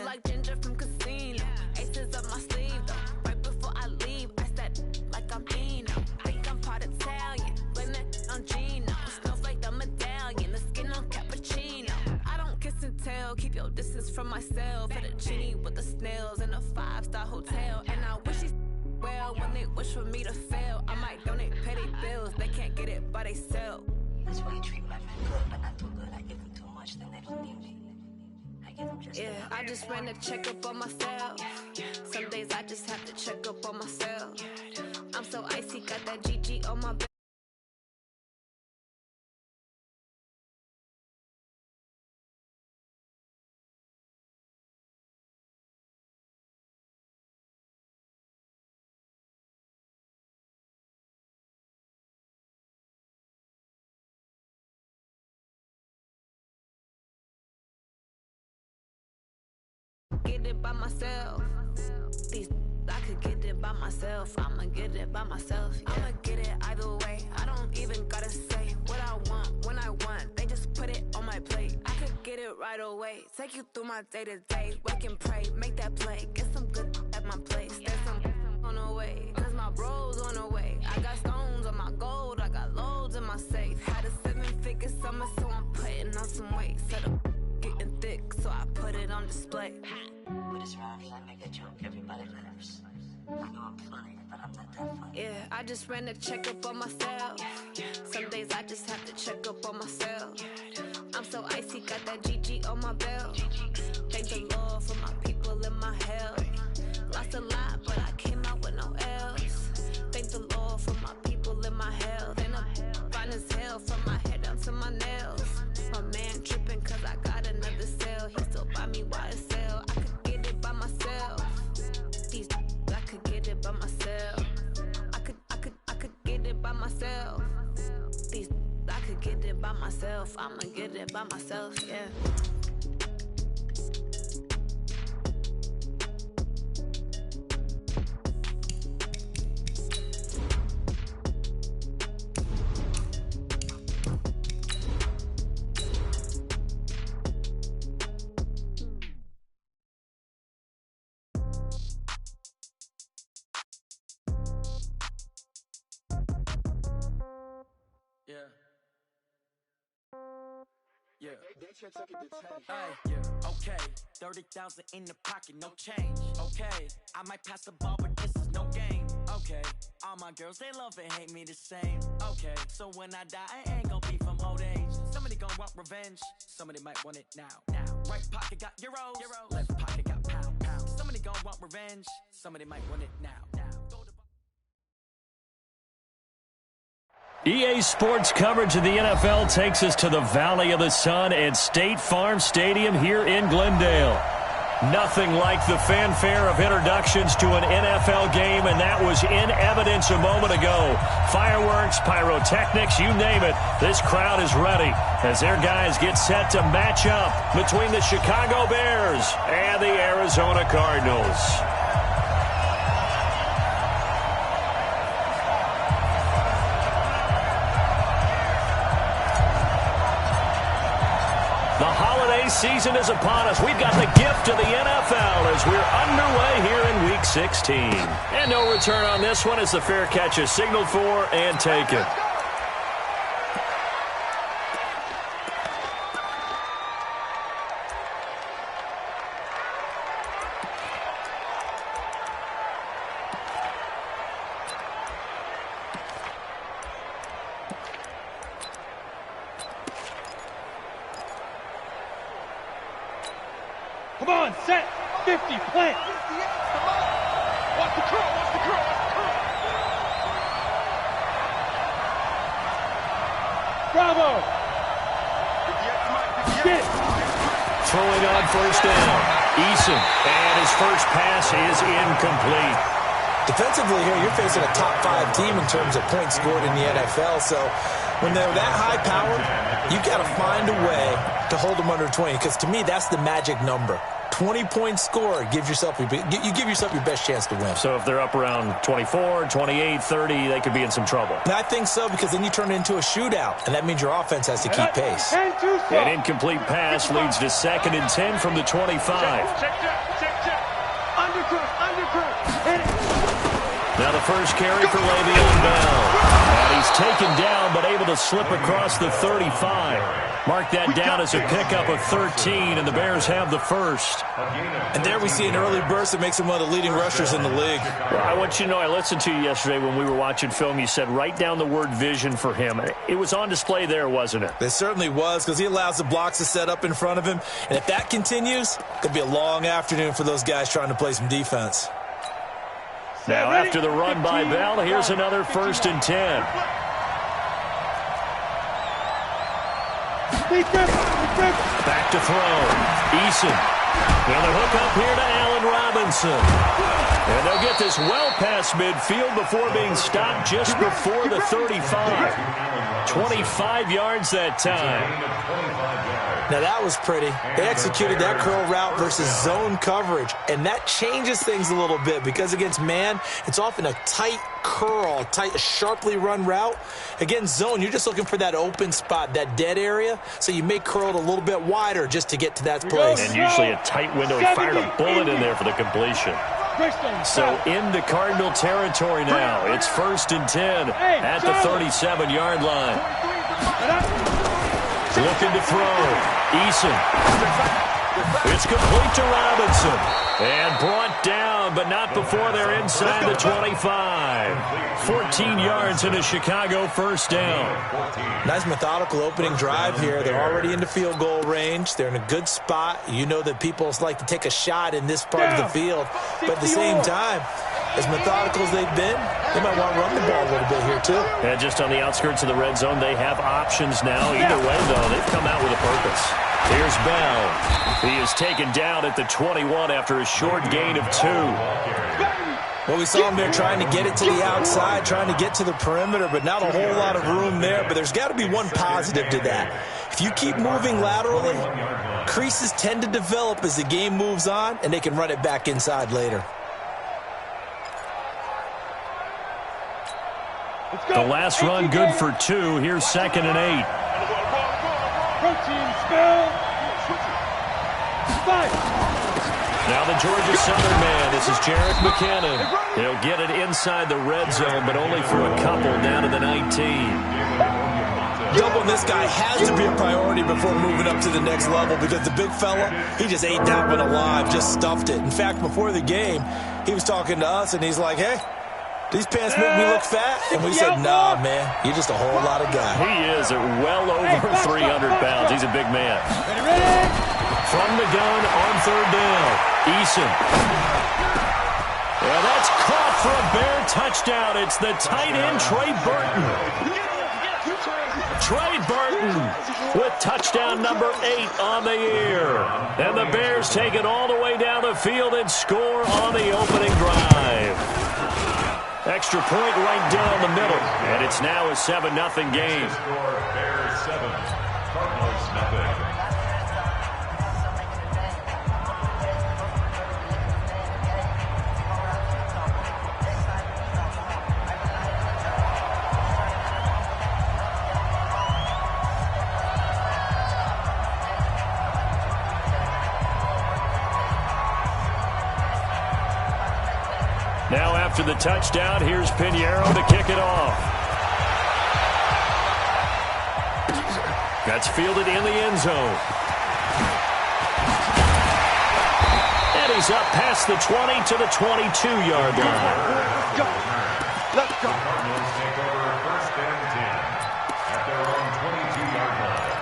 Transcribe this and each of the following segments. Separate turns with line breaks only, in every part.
like ginger from casino. Aces up my sleeve though. Right before I leave, I said like I'm Dino. Think I'm part Italian, blame that on Gino. Snowflake the medallion, the skin on cappuccino. I don't kiss and tell, keep your distance from myself. Fettuccine with the snails in a 5-star hotel. And I wish these well when they wish for me to fail. I might donate, pay their bills, they can't get it by they sell.
That's why you treat my men good, but not too good. I give them too much, then they don't need me. I give them just enough.
I just ran a checkup on myself. Some days I just have to check up on myself. I'm so icy, got that GG on my back. Get it by myself. These I could get it by myself. I'ma get it by myself. Yeah. I'ma get it either way. I don't even gotta say what I want when I want. They just put it on my plate. I could get it right away. Take you through my day to day. Wake and pray, make that play. Get some good at my place. There's some on the way, cause my bros on the way. I got stones on my gold. I got loads in my safe. Had a 7-figure summer, so I'm putting on some weight. Set up getting thick, so I put it on display.
With this round, I make a joke, everybody laughs. I know I'm funny, but I'm not that funny.
Yeah, I just ran a checkup on myself. Some days I just have to check up on myself. I'm so icy, got that GG on my belt. Thank the Lord for my people in my health. Lost a lot, but I came out with no L's. Thank the Lord for my people in my health. And I'm fine as hell from my head down to my nails. My man tripping cause I got another cell. He still buy me YSL. I could get it by myself. These I could get it by myself. I could get it by myself. These I could get it by myself. I'ma get it by myself, yeah.
Yeah. Hey, yeah, okay. 30,000 in the pocket, no change. Okay, I might pass the ball, but this is no game. Okay, all my girls, they love and hate me the same. Okay, so when I die, I ain't gon' be from old age. Somebody gon' want revenge, somebody might want it now. Right pocket got euros, left pocket got pound. Somebody gon' want revenge, somebody might want it now.
EA Sports coverage of the NFL takes us to the Valley of the Sun at State Farm Stadium here in Glendale. Nothing like the fanfare of introductions to an NFL game, and that was in evidence a moment ago. Fireworks, pyrotechnics, you name it. This crowd is ready as their guys get set to match up between the Chicago Bears and the Arizona Cardinals. The holiday season is upon us. We've got the gift of the NFL as we're underway here in Week 16. And no return on this one as the fair catch is signaled for and taken.
Come on, set, 50, plant. Watch the curl, watch the curl, watch the curl. Bravo. Get.
Throwing on first down. Eason, and his first pass is incomplete.
Defensively here, you're facing a top 5 team in terms of points scored in the NFL, so when they're that high powered, you got to find a way to hold them under 20, because to me, that's the magic number. 20-point score, you give yourself your best chance to win.
So if they're up around 24, 28, 30, they could be in some trouble.
And I think so, because then you turn it into a shootout, and that means your offense has to keep pace.
An incomplete pass leads to 2nd and 10 from the 25.
Check. Undercross. Hit it.
Now the first carry for Le'Veon Bell. And he's taken down, but able to slip across the 35. Mark that down as a pickup of 13, and the Bears have the first.
And there we see an early burst that makes him one of the leading rushers in the league.
Well, I want you to know, I listened to you yesterday when we were watching film. You said write down the word vision for him. It was on display there, wasn't it?
It certainly was, because he allows the blocks to set up in front of him. And if that continues, it'll be a long afternoon for those guys trying to play some defense.
Now after the run by Bell, here's another 1st and 10. Back to throw. Eason. Now the hook up here to Allen Robinson. And they'll get this well past midfield before being stopped just before the 35. 25 yards that time.
Now that was pretty. They executed that curl route versus zone coverage, and that changes things a little bit because against man, it's often a tight curl, a sharply run route. Against zone, you're just looking for that open spot, that dead area, so you may curl it a little bit wider just to get to that place.
And usually a tight window. He fired a bullet in there for the completion. So into Cardinal territory now. It's 1st and 10 at the 37-yard line. Looking to throw. Eason. It's complete to Robinson. And brought down, but not before they're inside the 25. 14 yards and a Chicago first down.
Nice methodical opening drive here. They're already into field goal range. They're in a good spot. You know that people like to take a shot in this part of the field. But at the same time, as methodical as they've been, they might want to run the ball a little bit here too.
And just on the outskirts of the red zone, they have options now. Either way, though, they've come out with a purpose. Here's Bell. He is taken down at the 21 after a short gain of 2.
Well, we saw him there trying to get it to the outside, trying to get to the perimeter, but not a whole lot of room there. But there's got to be one positive to that. If you keep moving laterally, creases tend to develop as the game moves on, and they can run it back inside later.
The last run good for 2. Here's 2nd and 8.
Protein spell. 5.
Now the Georgia Southern man. This is Jerick McKinnon. He'll get it inside the red zone, but only for a couple down to the 19.
Doubling this guy has to be a priority before moving up to the next level because the big fella, he just ate that one alive, just stuffed it. In fact, before the game, he was talking to us, and he's like, hey, these pants make me look fat? And we said, nah, man, you're just a whole lot of guy.
He is at well over 300 pounds. He's a big man. From the gun on 3rd down, Eason. Well, that's caught for a Bear touchdown. It's the tight end, Trey Burton. Trey Burton with touchdown number 8 on the year. And the Bears take it all the way down the field and score on the opening drive. Extra point right down the middle. And it's now a 7-0 game.
Bears 7, Cardinals 0.
Now after the touchdown, here's Pinheiro to kick it off. That's fielded in the end zone. And he's up past the 20 to the 22-yard line.
Let's go. Cardinals take over 1st and 10 at their own 22-yard line.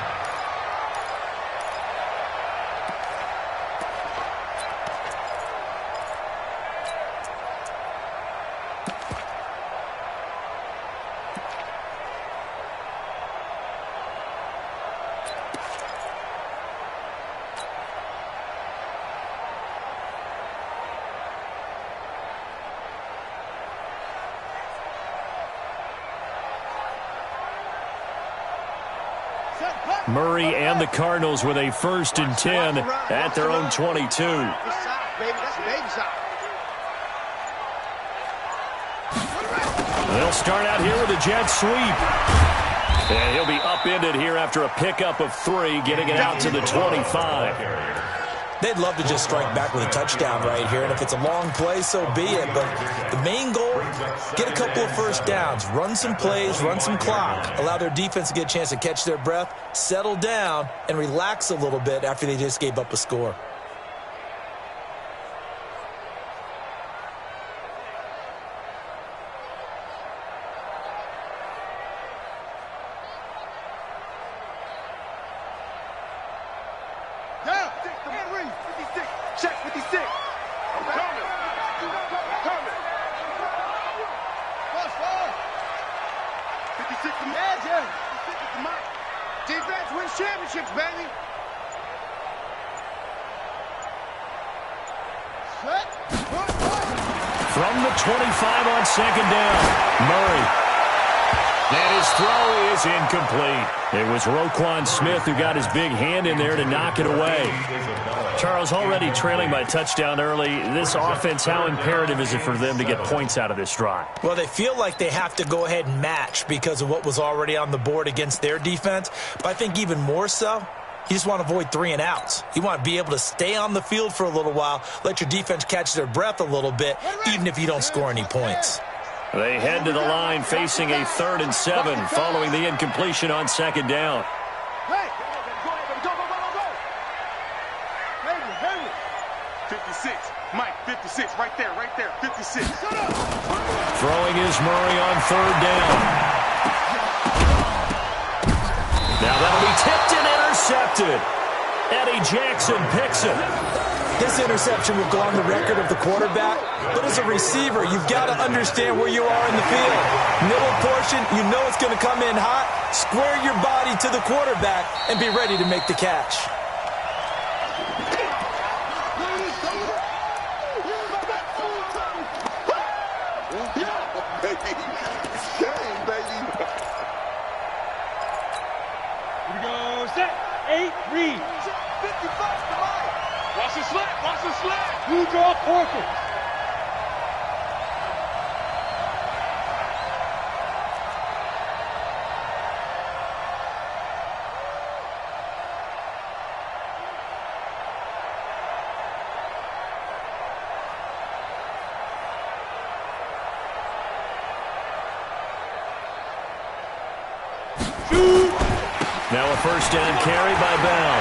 Murray and the Cardinals with a 1st and 10 at their own 22. They'll start out here with a jet sweep. And he'll be upended here after a pickup of 3, getting it out to the 25.
They'd love to just strike back with a touchdown right here, and if it's a long play, so be it. But the main goal, get a couple of first downs, run some plays, run some clock, allow their defense to get a chance to catch their breath, settle down, and relax a little bit after they just gave up a score.
Defense wins championships, baby.
From the 25 on 2nd down, Murray. And his throw is incomplete. It was Roquan Smith who got his big hand in there to knock it away. Charles, already trailing by touchdown early. This offense, how imperative is it for them to get points out of this drive?
Well, they feel like they have to go ahead and match because of what was already on the board against their defense. But I think even more so, you just want to avoid 3 and outs. You want to be able to stay on the field for a little while, let your defense catch their breath a little bit, even if you don't score any points.
They head to the line facing a 3rd and 7 following the incompletion on 2nd down.
Hey, go. 56, Mike, 56, right there, 56.
Throwing is Murray on 3rd down. Now that'll be tipped and intercepted. Eddie Jackson picks it.
This interception will go on the record of the quarterback, but as a receiver, you've got to understand where you are in the field. Middle portion, you know it's going to come in hot. Square your body to the quarterback and be ready to make the catch.
Here we go, set, 8, read. 55, come on. Watch the slap. You draw Corcoran.
Now a 1st down carry by Bell.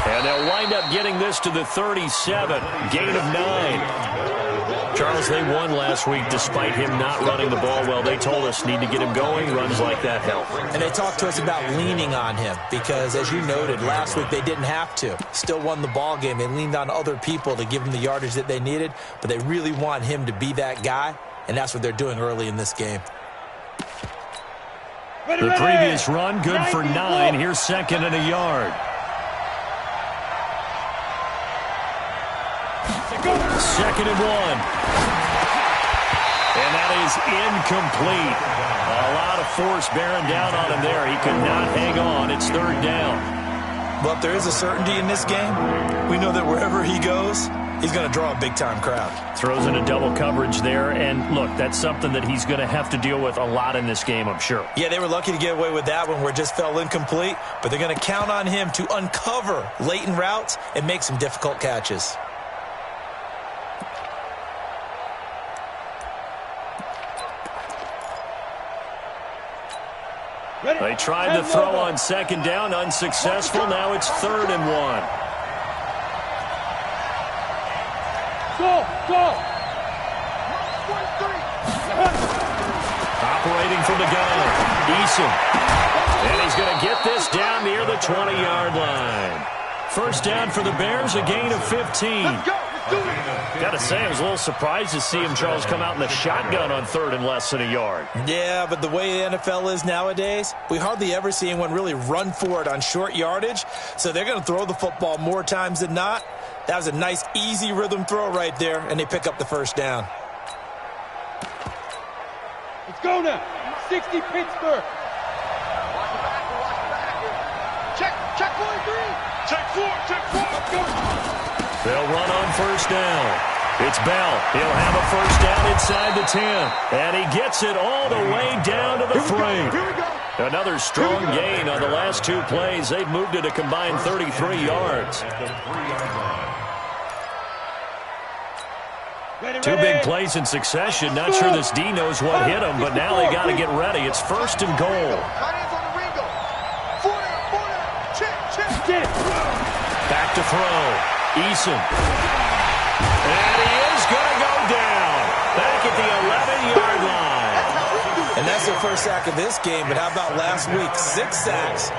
And they'll wind up getting this to the 37, gain of 9. Charles, they won last week despite him not running the ball well. They told us need to get him going. Runs like that help.
And they talked to us about leaning on him because, as you noted, last week they didn't have to. Still won the ball game. They leaned on other people to give them the yardage that they needed, but they really want him to be that guy, and that's what they're doing early in this game.
The previous run, good for 9. Here's 2nd and a yard. 2nd and 1. And that is incomplete. A lot of force bearing down on him there. He could not hang on. It's 3rd down.
Well, if there is a certainty in this game, we know that wherever he goes, he's going to draw a big-time crowd.
Throws in a double coverage there, and look, that's something that he's going to have to deal with a lot in this game, I'm sure.
Yeah, they were lucky to get away with that one where it just fell incomplete, but they're going to count on him to uncover latent routes and make some difficult catches.
They tried to throw on 2nd down, unsuccessful. Now it's 3rd and 1.
Go!
Operating from the gun, Eason. And he's going to get this down near the 20-yard line. 1st down for the Bears, a gain of 15.
Let's go!
Got to say, I was a little surprised to see him, Charles, come out in the shotgun on 3rd and less than a yard.
Yeah, but the way the NFL is nowadays, we hardly ever see anyone really run for it on short yardage, so they're going to throw the football more times than not. That was a nice, easy rhythm throw right there, and they pick up the 1st down.
Let's go now. 60 Pittsburgh.
They'll run on first down. It's Bell. He'll have a first down inside the 10. And he gets it all the way down to the 3. Another strong gain on the last 2 plays. They've moved it a combined 33 yards. 2 big plays in succession. Not sure this D knows what hit him, but now they got to get ready. It's first and goal. Back to throw. Eason. And he is going to go down. Back at the 11-yard line.
And that's the first sack of this game, but how about last week? 6 sacks.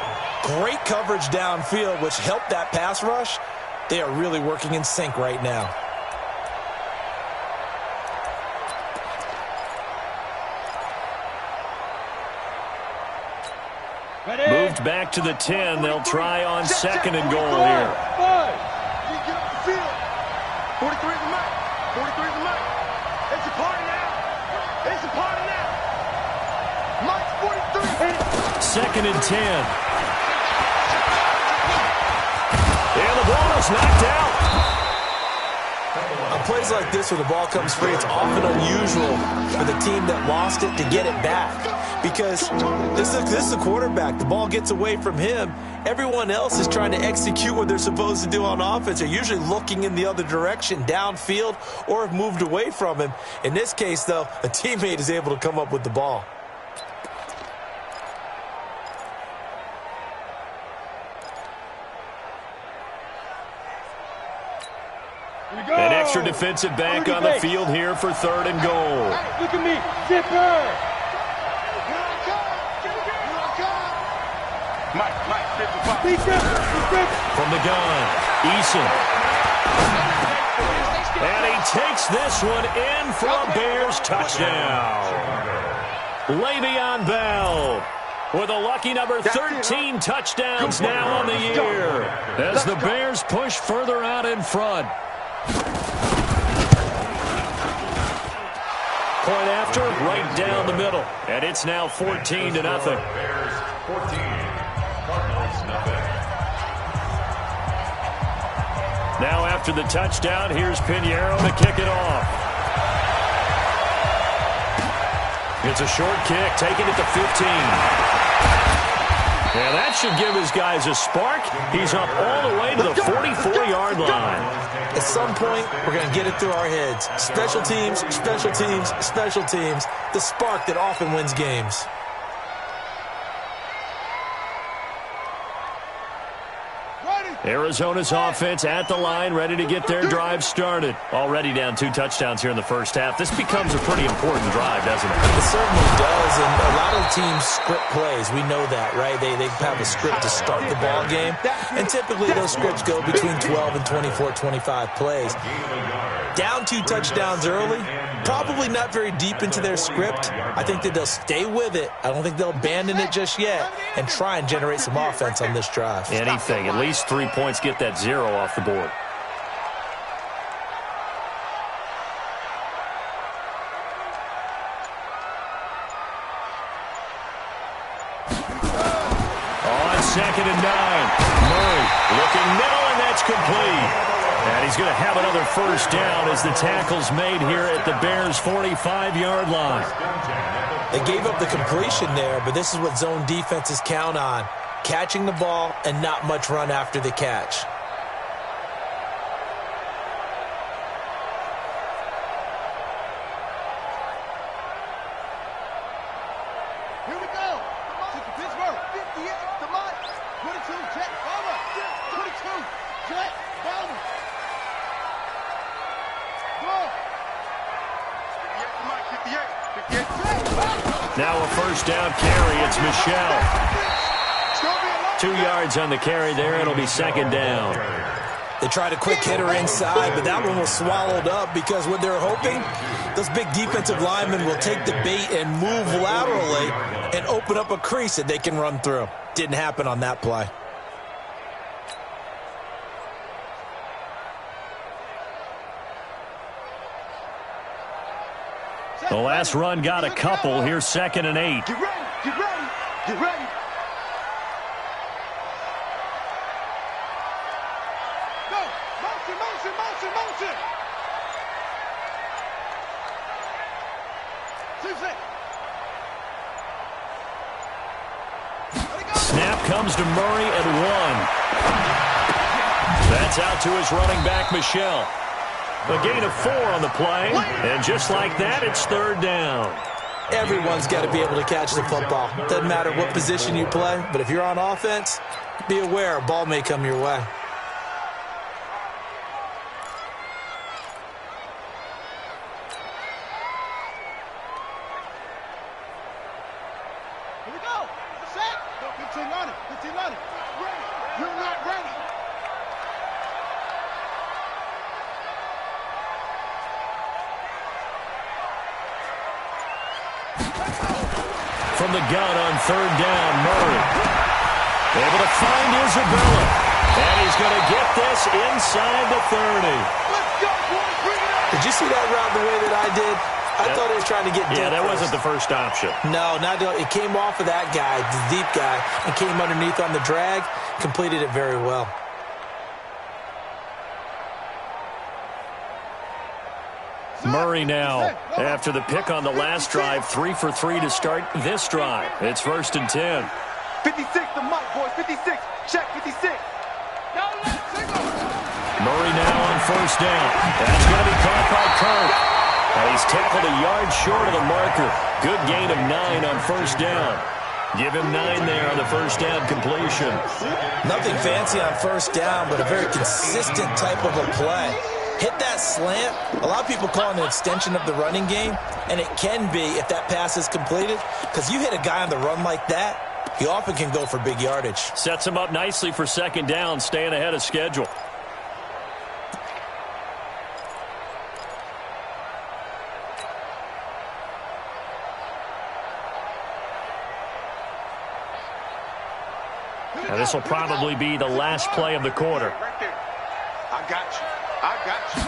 Great coverage downfield, which helped that pass rush. They are really working in sync right now.
Moved back to the 10. They'll try on second and goal here.
43 is the mark. 43 is the mark. It's a party now. It's a party now. Mike's 43.
Second and 10. And the ball is knocked out.
On plays like this where the ball comes free, it's often unusual for the team that lost it to get it back. Because this is the quarterback. The ball gets away from him. Everyone else is trying to execute what they're supposed to do on offense. They're usually looking in the other direction, downfield, or have moved away from him. In this case, though, a teammate is able to come up with the ball.
An extra defensive back on the field here for third and goal.
Hey, look at me. Zipper. Mike, 55.
From the gun, Eason. And he takes this one in for a Bears touchdown. Le'Veon Bell with a lucky number 13 touchdowns now on the year as the Bears push further out in front. Point after, right down the middle. And it's now 14-0.
Bears 14, Cardinals nothing.
Now after the touchdown, here's Pinheiro to kick it off. It's a short kick, taking it to 15. Yeah, that should give his guys a spark. He's up all the way to the 44-yard line.
At some point, we're going to get it through our heads. Special teams, special teams, special teams. The spark that often wins games.
Arizona's offense at the line, ready to get their drive started. Already down 2 touchdowns here in the first half. This becomes a pretty important drive, doesn't it?
It certainly does, and a lot of teams script plays. We know that, right? They have a script to start the ball game, and typically those scripts go between 12 and 24, 25 plays. Down 2 touchdowns early, probably not very deep into their script. I think that they'll stay with it. I don't think they'll abandon it just yet and try and generate some offense on this drive.
Anything, at least 3 points, get that 0 off the board. On second and 9, Murray looking middle, and that's complete. And he's going to have another first down as the tackle's made here at the Bears' 45-yard line.
They gave up the completion there, but this is what zone defenses count on. Catching the ball and not much run after the catch.
Here we go. Pittsburgh. 58 to Mike. 22, Jet Bowman. 22, Jet Bowman. Go. 58 to Mike. 58.
Now a first down carry. It's Michelle. 2 yards on the carry there. It'll be second down.
They tried a quick hitter inside, but that one was swallowed up because what they're hoping, those big defensive linemen will take the bait and move laterally and open up a crease that they can run through. Didn't happen on that play.
The last run got a couple. Here's second and 8.
Get ready. Get ready. Get ready. Go. Motion, motion, motion, motion. 2 seconds.
Snap comes to Murray at 1. That's out to his running back, Michel. A gain of 4 on the play, and just like that, it's 3rd down.
Everyone's got to be able to catch the football. Doesn't matter what position you play, but if you're on offense, be aware a ball may come your way.
Here we go. Set. 15 running. 15 running. Ready. You're not ready.
From the gun on 3rd down, Murray. Able to find Isabella. And he's going to get this inside the 30.
Let's go, boys. Bring it up.
Did you see that route the way that I did? I thought he was trying to get deep.
Yeah, that
first.
wasn't the first option.
No, it came off of that guy, the deep guy, and came underneath on the drag, completed it very well.
Murray now, after the pick on the last drive, 3 for 3 to start this drive. It's 1st and 10.
56, the mic, boys. 56. Check 56.
Murray now on 1st down. That's going to be caught by Kirk. And he's tackled a yard short of the marker. Good gain of 9 on 1st down. Give him 9 there on the 1st down completion.
Nothing fancy on 1st down, but a very consistent type of a play. Hit that slant. A lot of people call it an extension of the running game, and it can be if that pass is completed, because you hit a guy on the run like that, he often can go for big yardage.
Sets him up nicely for 2nd down, staying ahead of schedule. Now this will probably be the last play of the quarter.
Right there. I got you. I got you.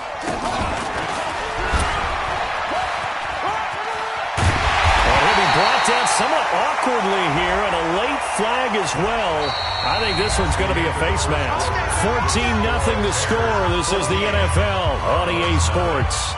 And he'll be brought down somewhat awkwardly here, and a late flag as well. I think this one's going to be a face mask. 14-0 the score. This is the NFL on EA Sports.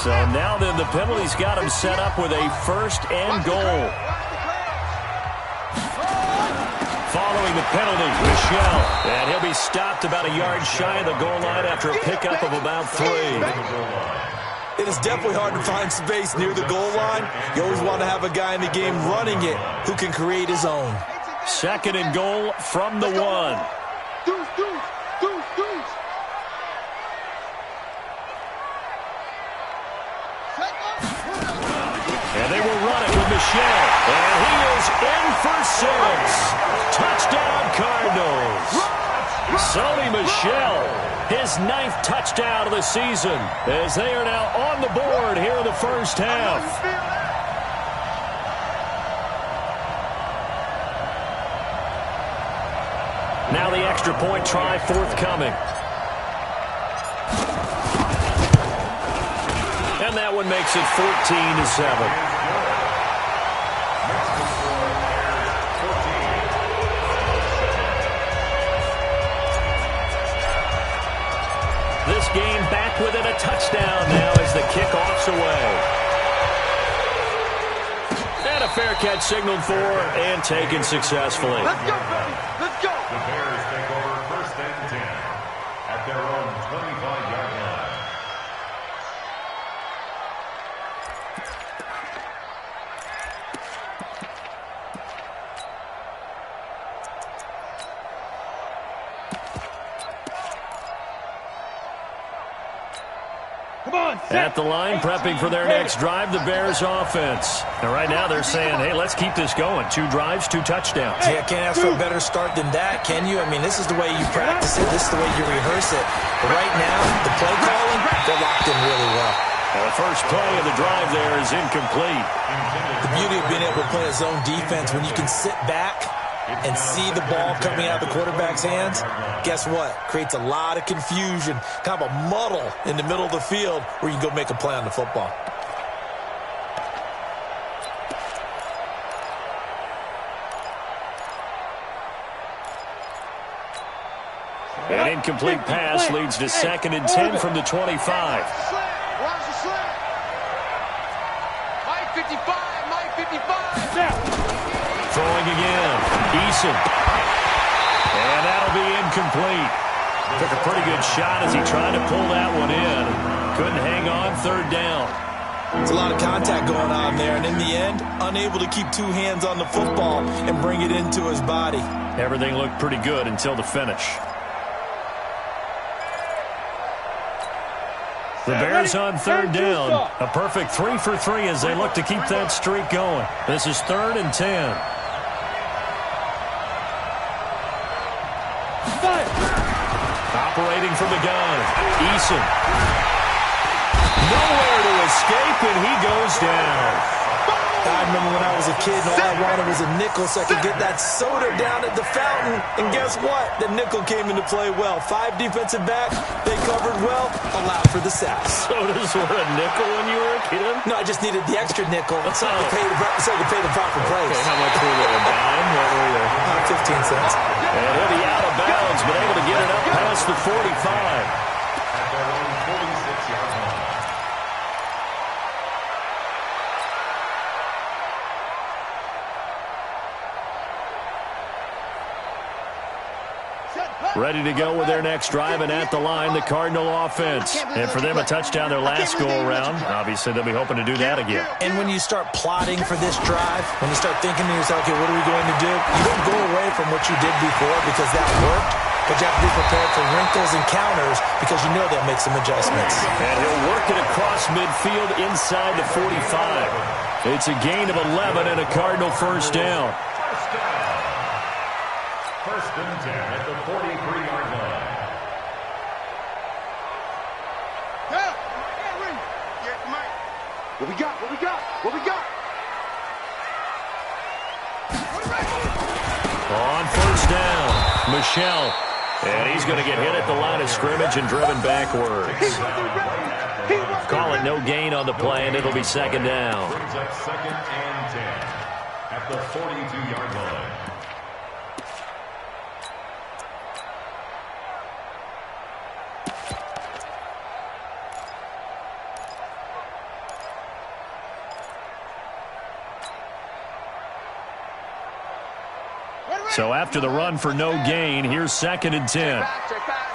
So now then, the penalty's got him set up with a 1st and goal. Following the penalty, Michel. And he'll be stopped about a yard shy of the goal line after a pickup of about 3.
It is definitely hard to find space near the goal line. You always want to have a guy in the game running it who can create his own.
2nd and goal from the 1.
Deuce, deuce, deuce, deuce.
And they will run it with Michel. And he is in for 6. Touchdown, Cardinals. Sony Michel, his 9th touchdown of the season, as they are now on the board here in the 1st half. Now the extra point try forthcoming. And that one makes it 14-7. This game back within a touchdown now as the kickoff's away. And a fair catch signaled for and taken successfully.
Let's go, baby. Let's go.
The Bears take over 1st and 10 at their own 25-yard line.
At the line, prepping for their next drive, the Bears offense. And right now they're saying, hey, let's keep this going. 2 drives, 2 touchdowns.
Yeah, can't ask for a better start than that, can you? I mean, this is the way you practice it. This is the way you rehearse it. But right now, the play calling, they're locked in really well.
And the first play of the drive there is incomplete.
The beauty of being able to play a zone defense, when you can sit back and see the ball coming out of the quarterback's hands, guess what? Creates a lot of confusion, kind of a muddle in the middle of the field where you can go make a play on the football.
An incomplete pass leads to 2nd and 10 from the 25.
Watch the slant. Mike 55, Mike 55.
Throwing again. Eason. And that'll be incomplete. Took a pretty good shot as he tried to pull that one in. Couldn't hang on, 3rd down.
It's a lot of contact going on there, and in the end, unable to keep 2 hands on the football and bring it into his body.
Everything looked pretty good until the finish. The Bears on 3rd down. A perfect 3 for 3 as they look to keep that streak going. This is 3rd and 10. Operating from the gun. Eason. Nowhere to escape, and he goes down.
I remember when I was a kid and all I wanted was a nickel so I could get that soda down at the fountain. And guess what? The nickel came into play well. 5 defensive back, they covered well, allowed for the sacks.
Sodas were a nickel when you were a kid?
No, I just needed the extra nickel so I could pay the proper price.
Okay, how much were they? A dime? What were they?
15 cents.
And he'll be out of bounds, but able to get it up past the 45.
At their own 46-yard line.
Ready to go with their next drive, and at the line, the Cardinal offense. And for them, a touchdown their last go-around. Obviously, they'll be hoping to do that again.
And when you start plotting for this drive, when you start thinking to yourself, okay, what are we going to do? You don't go away from what you did before because that worked, but you have to be prepared for wrinkles and counters because you know they'll make some adjustmts.
And he'll work it across midfield inside the 45. It's a gain of 11 and a Cardinal first down.
First and 10 at the 43-yard line.
What we got? What we got? What we got?
On first down, Michelle. And he's going to get hit at the line of scrimmage and driven backwards. Call it no gain on the play, and it'll be 2nd down.
Brings up 2nd and 10 at the 42-yard line.
So after the run for no gain, here's 2nd and 10.
Check back.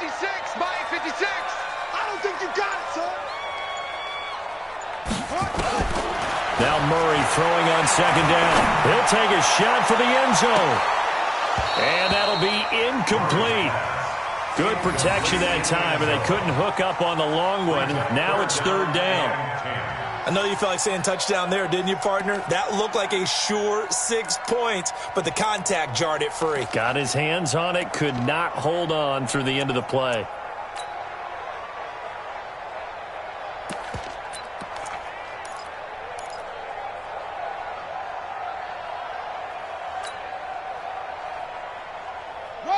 56, Mike 56. I don't think you got it, son.
Now Murray throwing on 2nd down. He'll take a shot for the end zone. And that'll be incomplete. Good protection that time, and they couldn't hook up on the long one. Now it's 3rd down.
I know you felt like saying touchdown there, didn't you, partner? That looked like a sure 6 points, but the contact jarred it free.
Got his hands on it, could not hold on through the end of the play.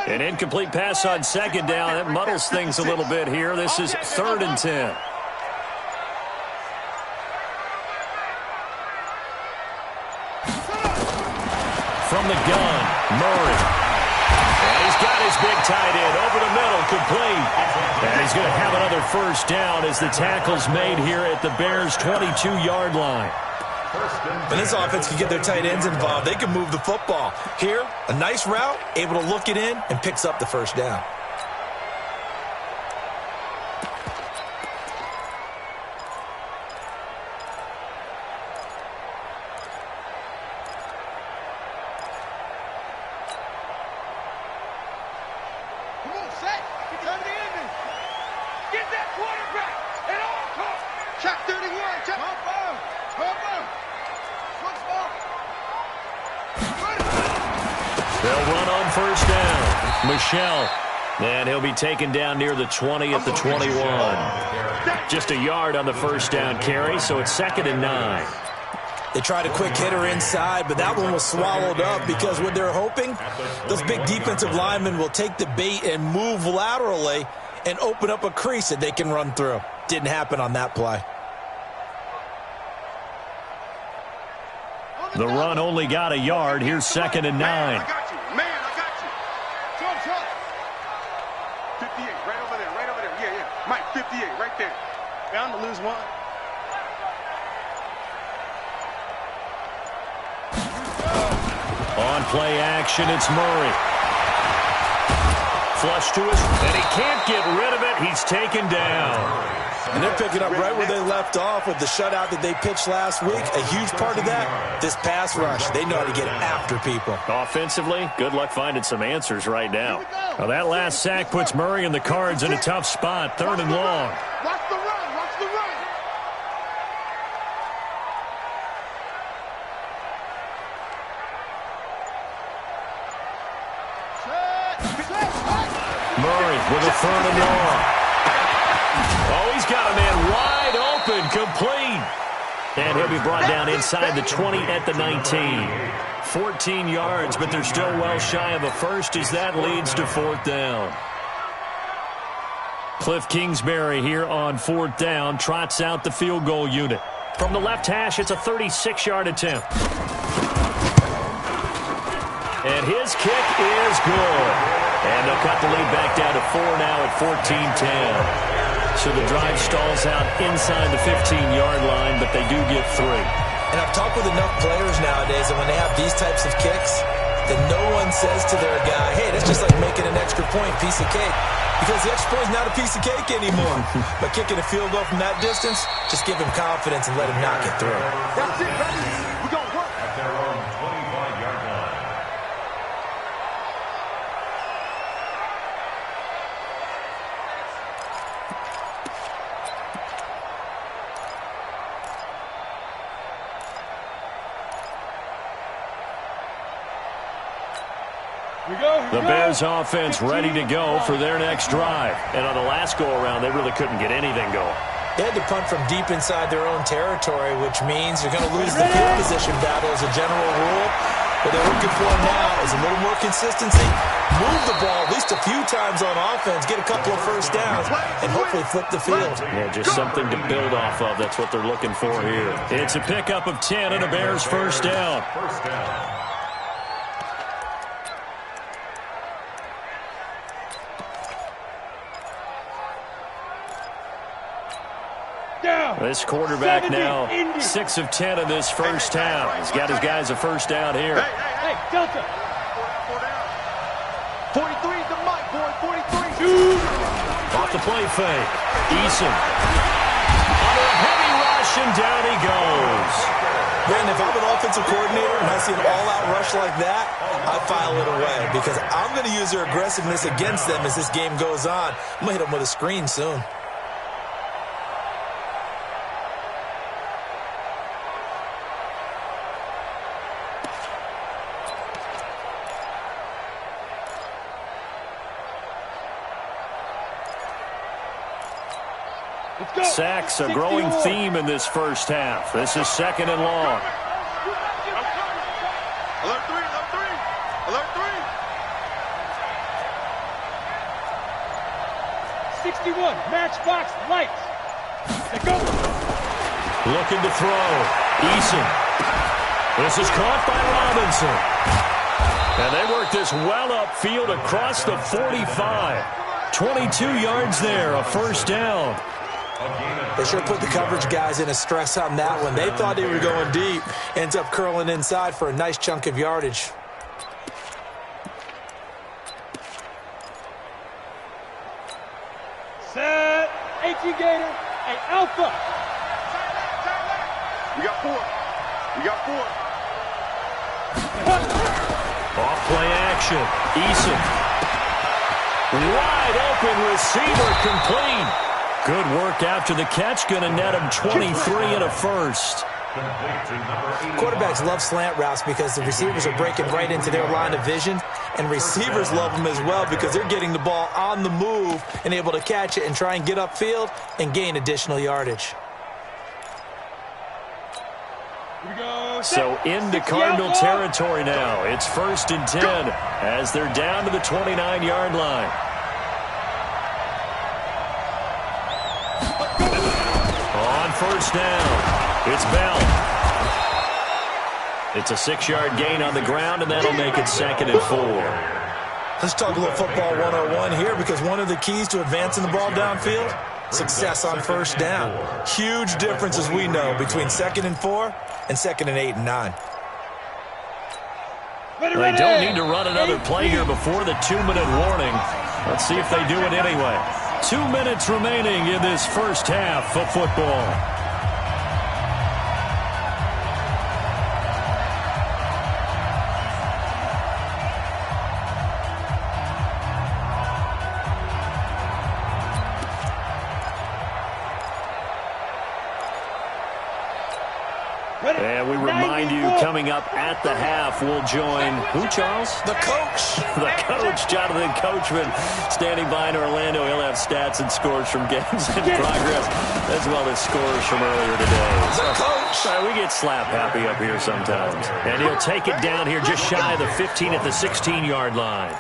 An incomplete pass on 2nd down. That muddles things a little bit here. This is 3rd and 10. From the gun, Murray. And he's got his big tight end over the middle, complete. And he's going to have another first down as the tackle's made here at the Bears' 22-yard line.
When this offense can get their tight ends involved, they can move the football. Here, a nice route, able to look it in, and picks up the first down.
Come on, set. Get down to the ending. Get that quarterback at all costs. Check 31. Check.
They'll run on first down. Michelle. And he'll be taken down near the 20 at the 21. Just a yard on the first down carry, so it's 2nd and 9.
They tried a quick hitter inside, but that one was swallowed up because what they're hoping, those big defensive linemen will take the bait and move laterally and open up a crease that they can run through. Didn't happen on that play.
The run only got a yard. Here's 2nd and 9.
Man, I got you. Man, I got you. Jump. 58, right over there. Yeah. Mike, 58, right there. Bound to lose one.
On play action, it's Murray. Flush to us, and he can't get rid of it. He's taken down.
And they're picking up right where they left off with the shutout that they pitched last week. A huge part of that, this pass rush. They know how to get after people.
Offensively, good luck finding some answers right now. Well, that last sack puts Murray and the Cards in a tough spot, 3rd and long.
Watch the run.
Murray with a 3rd and long. Oh, he's got a man wide open, complete. And he'll be brought down inside the 20 at the 19. 14 yards, but they're still well shy of a first as that leads to 4th down. Cliff Kingsbury here on 4th down trots out the field goal unit. From the left hash, it's a 36-yard attempt. And his kick is good. And they'll cut the lead back down to 4 now at 14-10. So the drive stalls out inside the 15-yard line, but they do get 3.
And I've talked with enough players nowadays that when they have these types of kicks, that no one says to their guy, hey, that's just like making an extra point, piece of cake. Because the extra point is not a piece of cake anymore. But kicking a field goal from that distance, just give him confidence and let him knock it through.
That's it, baby. We're going to work.
At their own 25-yard line.
The Bears offense ready to go for their next drive. And on the last go-around, they really couldn't get anything going.
They had to punt from deep inside their own territory, which means you're going to lose the field position battle as a general rule. What they're looking for now is a little more consistency. Move the ball at least a few times on offense, get a couple of first downs, and hopefully flip the field.
Yeah, just something to build off of. That's what they're looking for here. It's a pickup of 10 and a Bears first down.
First down.
This quarterback now 6 of 10 in this first half. He's got his guys a first down here.
Hey, Delta. 43 is the mic, boy. 43.
Off the play fake. Eason. Under a heavy rush, and down he goes.
Brandon, if I'm an offensive coordinator and I see an all-out rush like that, I file it away because I'm going to use their aggressiveness against them as this game goes on. I'm going to hit them with a screen soon.
Sacks, a growing theme in this first half. This is 2nd and long.
Alert 3. Alert 3. 61, matchbox lights. They go.
Looking to throw. Eason. This is caught by Robinson. And they work this well upfield across the 45. 22 yards there, a first down.
They sure put the coverage guys in a stress on that one. They thought they were going deep. Ends up curling inside for a nice chunk of yardage.
Set. 18 Gator. Hey, Alpha. We got 4.
Off play action. Eason. Wide open receiver, complete. Good work after the catch. Going to net him 23 and a first.
Quarterbacks love slant routes because the receivers are breaking right into their line of vision, and receivers love them as well because they're getting the ball on the move and able to catch it and try and get upfield and gain additional yardage.
So into Cardinal territory now. It's 1st and 10 as they're down to the 29-yard line. On 1st down, it's Bell. It's a 6-yard gain on the ground, and that'll make it 2nd and 4.
Let's talk a little football 101 here because one of the keys to advancing the ball downfield, success on 1st down. Huge difference, as we know, between 2nd and 4 and 2nd and 8 and 9.
They don't need to run another play here before the 2-minute warning. Let's see if they do it anyway. 2 minutes remaining in this first half of football. And we remind you, coming up at the half, we'll join who, Charles?
The coach.
The coach, Jonathan Coachman, standing by in Orlando. He'll have stats and scores from games in progress, as well as scores from earlier today.
The coach.
We get slap happy up here sometimes. And he'll take it down here just shy of the 15 at the 16-yard line.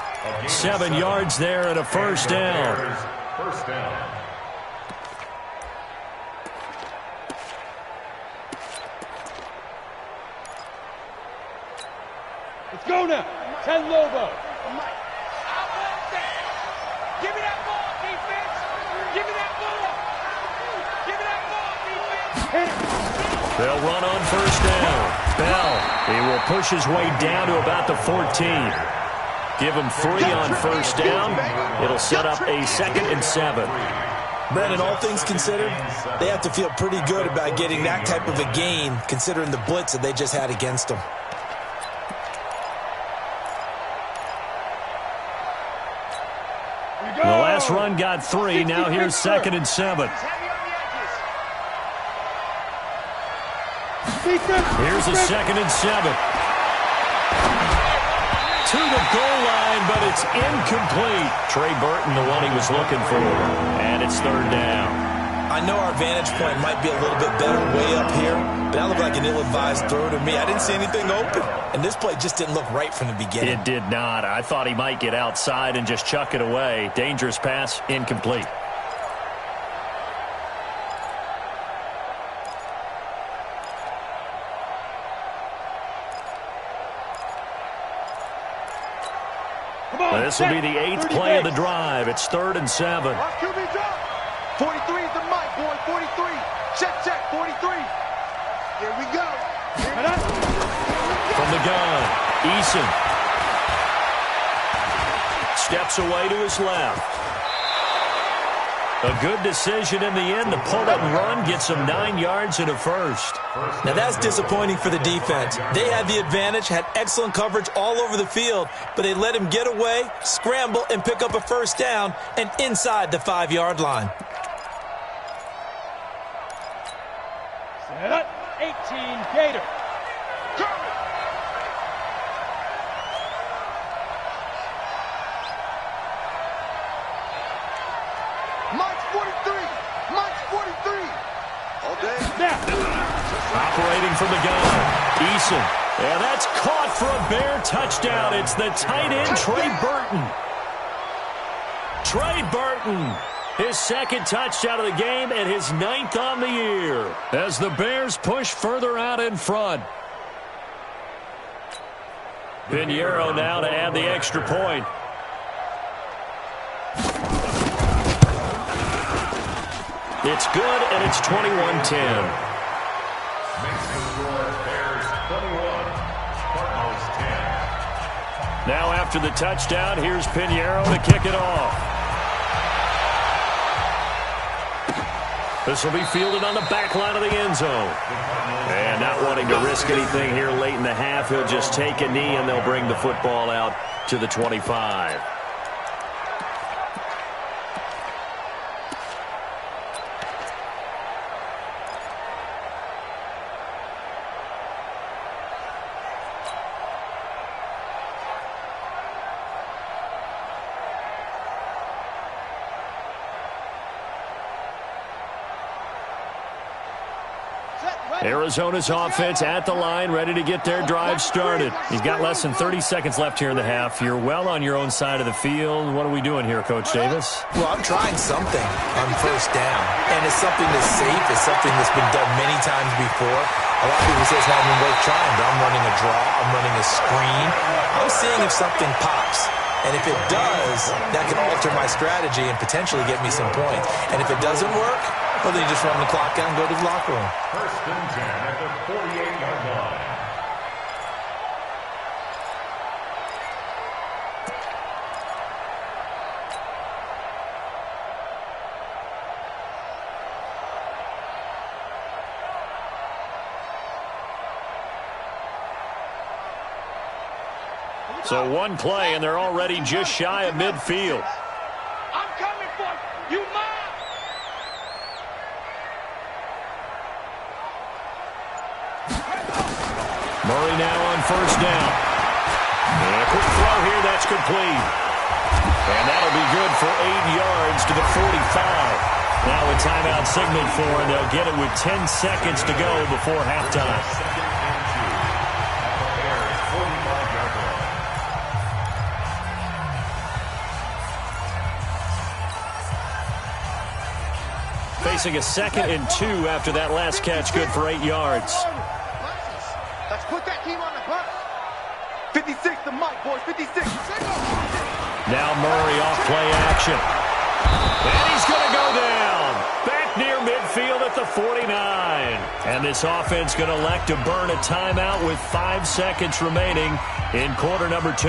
7 yards there and a 1st down.
First down.
Let's go now. 10 Lobo.
Give me that ball, defense. Give me that ball. Give me that ball, defense.
They'll run on 1st down. Bell, he will push his way down to about the 14. Give him 3 on 1st down. It'll set up a 2nd and 7.
Brandon, all things considered, they have to feel pretty good about getting that type of a gain, considering the blitz that they just had against them.
The last run got 3. Now here's 2nd and 7. Here's a 2nd and 7. To the goal line, but it's incomplete. Trey Burton, the one he was looking for. And it's 3rd down.
I know our vantage point might be a little bit better way up here, but that looked like an ill-advised throw to me. I didn't see anything open, and this play just didn't look right from the beginning.
It did not. I thought he might get outside and just chuck it away. Dangerous pass, incomplete. This will be the 8th play of the drive. It's 3rd and 7.
43 is the mic, boy. 43. Check, 43. Here we go.
From the gun, Eason steps away to his left. A good decision in the end to pull up and run, get some 9 yards and a 1st.
Now that's disappointing for the defense. They had the advantage, had excellent coverage all over the field, but they let him get away, scramble, and pick up a 1st down and inside the 5-yard line.
Set up. 18 Gator. Mike's 43. Mike's 43. All day. Now.
Operating from the gun, Eason. And that's caught for a Bear touchdown. It's the tight end, Trey Burton. Trey Burton, his 2nd touchdown of the game and his 9th on the year as the Bears push further out in front. Pinheiro now to add the extra point. It's good, and it's 21-10.
Makes the score Bears 21, Cardinals 10.
Now after the touchdown, here's Pinheiro to kick it off. This will be fielded on the back line of the end zone. And not wanting to risk anything here late in the half, he'll just take a knee, and they'll bring the football out to the 25. Arizona's offense at the line, ready to get their drive started. You've got less than 30 seconds left here in the half. You're well on your own side of the field. What are we doing here, Coach Davis?
Well, I'm trying something on first down, and it's something that's safe. It's something that's been done many times before. A lot of people say it's not even worth trying, but I'm running a draw. I'm running a screen. I'm seeing if something pops. And if it does, that can alter my strategy and potentially get me some points. And if it doesn't work, well, then you just run the clock out and go to the locker room.
First and 10 at the 48-yard line.
So one play, and they're already just shy of midfield.
I'm coming for you. You mine.
Murray now on first down. And a quick throw here, that's complete. And that'll be good for 8 yards to the 45. Now a timeout signaled for, and they'll get it with 10 seconds to go before halftime. Facing a 2nd and 2 after that last catch, good for 8 yards.
Let's put that team on the bus. 56 the mic, boys. 56.
Now Murray off play action. And he's going to go down. Back near midfield at the 49. And this offense going to elect to burn a timeout with 5 seconds remaining in quarter number 2.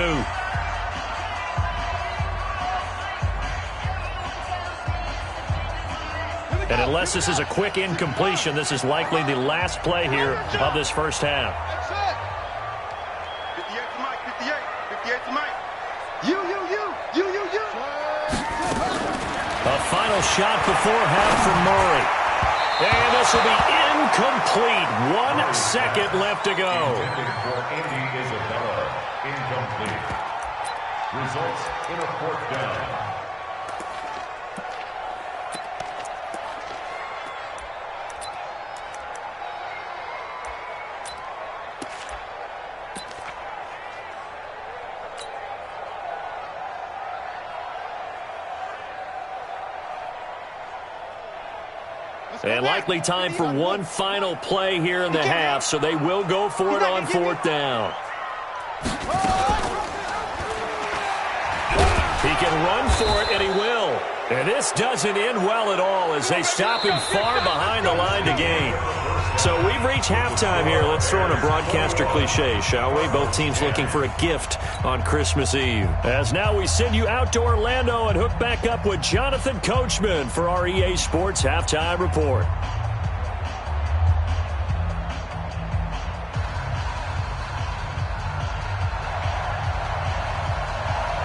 And unless this is a quick incompletion, this is likely the last play here of this first half.
58 to Mike, 58. 58 to Mike. You.
A final shot before half from Murray. And this will be incomplete. 1 second left to go.
For Andy Isabella, incomplete. Results in a 4th down.
And likely time for one final play here in the half, so they will go for it on 4th down. He can run for it, and he will. And this doesn't end well at all as they stop him far behind the line to gain. So we've reached halftime here. Let's throw in a broadcaster cliche, shall we? Both teams looking for a gift on Christmas Eve. As now we send you out to Orlando and hook back up with Jonathan Coachman for our EA Sports Halftime Report.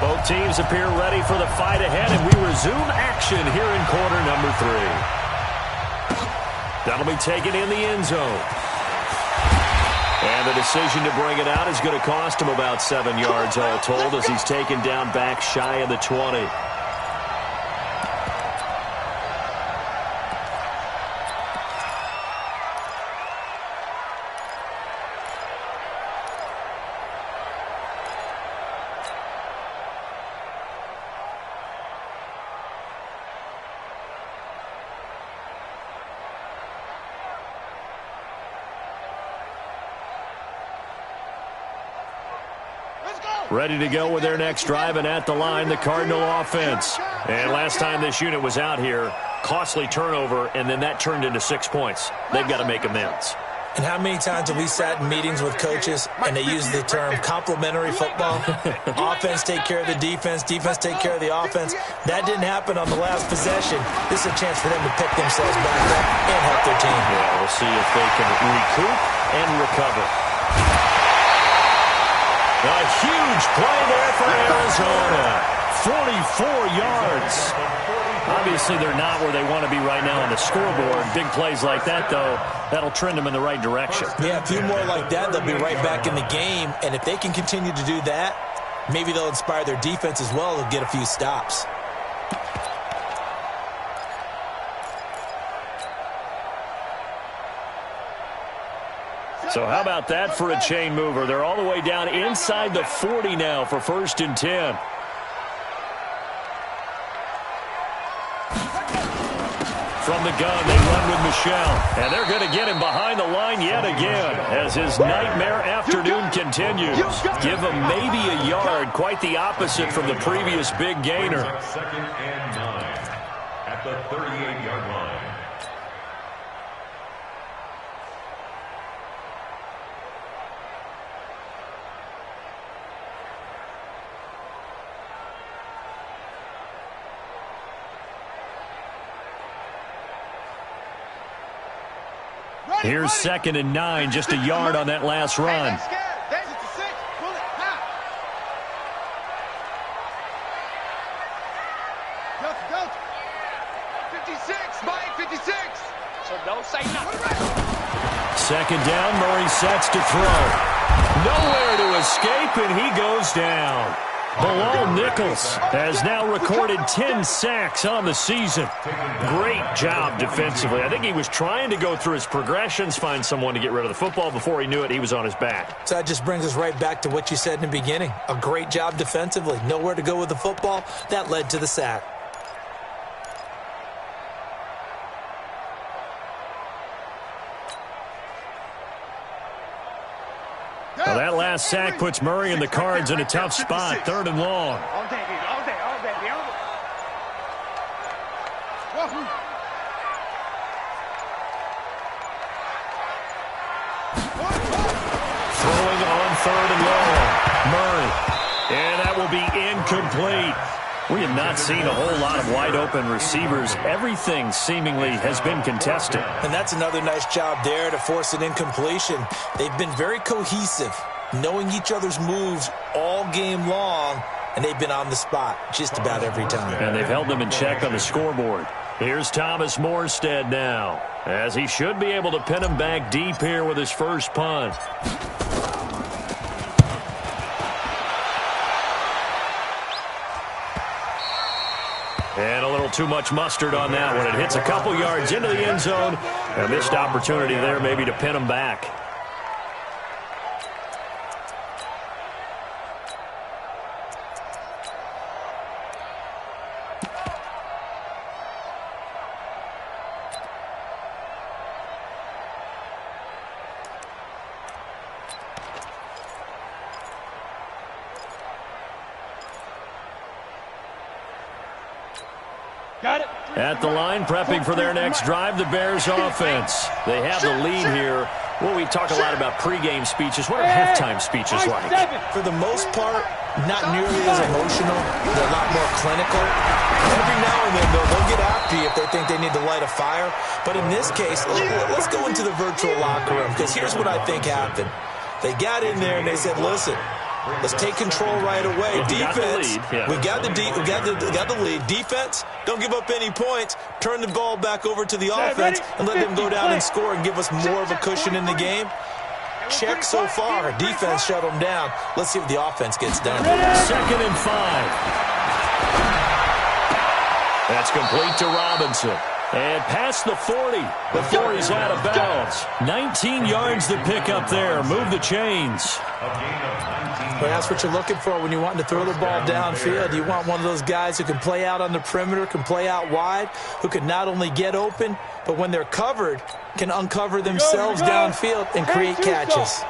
Both teams appear ready for the fight ahead, and we resume action here in quarter number 3. That'll be taken in the end zone. And the decision to bring it out is going to cost him about 7 yards all told as he's taken down back shy of the 20. Ready to go with their next drive, and at the line, the Cardinal offense. And last time this unit was out here, costly turnover, and then that turned into 6 points. They've got to make amends.
And how many times have we sat in meetings with coaches and they use the term complementary football? Offense take care of the defense, defense take care of the offense. That didn't happen on the last possession. This is a chance for them to pick themselves back up and help their team.
Yeah, we'll see if they can recoup and recover. A huge play there for Arizona. 44 yards. Obviously, they're not where they want to be right now on the scoreboard. Big plays like that, though, that'll trend them in the right direction.
Yeah, a few more like that, they'll be right back in the game. And if they can continue to do that, maybe they'll inspire their defense as well. They'll get a few stops.
So how about that for a chain mover? They're all the way down inside the 40 now for 1st and 10. From the gun, they run with Michel. And they're going to get him behind the line yet again as his nightmare afternoon continues. Give him maybe a yard, quite the opposite from the previous big gainer.
2nd and 9 at the 38-yard line.
Here's 2nd and 9, just a yard on that last run.
Go. 56, Mike, 56. So don't say nothing.
2nd down, Murray sets to throw. Nowhere to escape, and he goes down. Bilal Nichols has now recorded 10 sacks on the season. Great job defensively. I think he was trying to go through his progressions, find someone to get rid of the football. Before he knew it, he was on his back.
So that just brings us right back to what you said in the beginning. A great job defensively. Nowhere to go with the football. That led to the sack.
Well, that last sack puts Murray and the Cards in a tough spot, 3rd and long.
All day, baby, all day, all day, baby.
Throwing on 3rd and long. Murray. And that will be incomplete. We have not seen a whole lot of wide-open receivers. Everything seemingly has been contested.
And that's another nice job there to force an incompletion. They've been very cohesive, knowing each other's moves all game long, and they've been on the spot just about every time.
And they've held them in check on the scoreboard. Here's Thomas Morstead now, as he should be able to pin him back deep here with his first punt. And a little too much mustard on that one. It hits a couple yards into the end zone. A missed opportunity there maybe to pin him back.
Got it.
At the line, prepping for their next drive, the Bears offense. They have the lead here. Well, we talk a lot about pregame speeches. What are halftime speeches like?
For the most part, not nearly as emotional. They're a lot more clinical. Every now and then, though, they'll get after you if they think they need to light a fire. But in this case, let's go into the virtual locker room, because here's what I think happened. They got in there and they said, listen, let's take control right away. Defense, we got the lead. Defense, don't give up any points. Turn the ball back over to the offense and let them go down and score and give us more of a cushion in the game. Check so far. Defense shut them down. Let's see if the offense gets done.
2nd and 5. That's complete to Robinson. And past the 40 before he's out of bounds. 19 yards to pick up there. Move the chains.
Well, that's what you're looking for when you're wanting to throw the ball downfield. You want one of those guys who can play out on the perimeter, can play out wide, who can not only get open, but when they're covered, can uncover themselves downfield and create catches.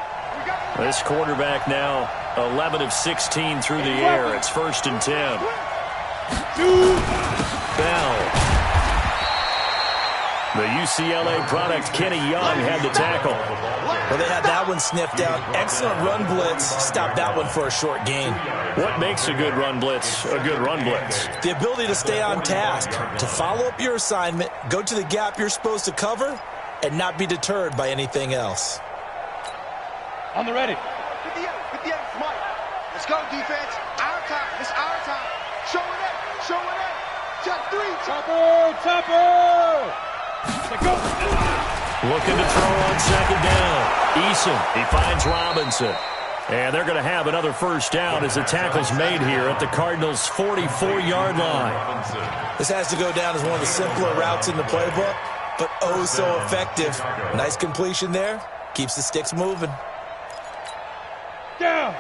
This quarterback now 11 of 16 through the air. It's 1st and 10. Bell. The UCLA product, Kenny Young, had the tackle.
Well, they had that one sniffed out. Excellent run blitz. Stopped that one for a short gain.
What makes a good run blitz a good run blitz?
The ability to stay on task, to follow up your assignment, go to the gap you're supposed to cover, and not be deterred by anything else.
On the ready.
58, Mike. Let's go, defense. Our time. It's our time. Show it up. Show it up. Check 3. Chopper.
Looking to throw on 2nd down. Eason, he finds Robinson. And they're going to have another first down as the tackle's made here at the Cardinals' 44-yard line.
This has to go down as one of the simpler routes in the playbook, but oh so effective. Nice completion there. Keeps the sticks moving.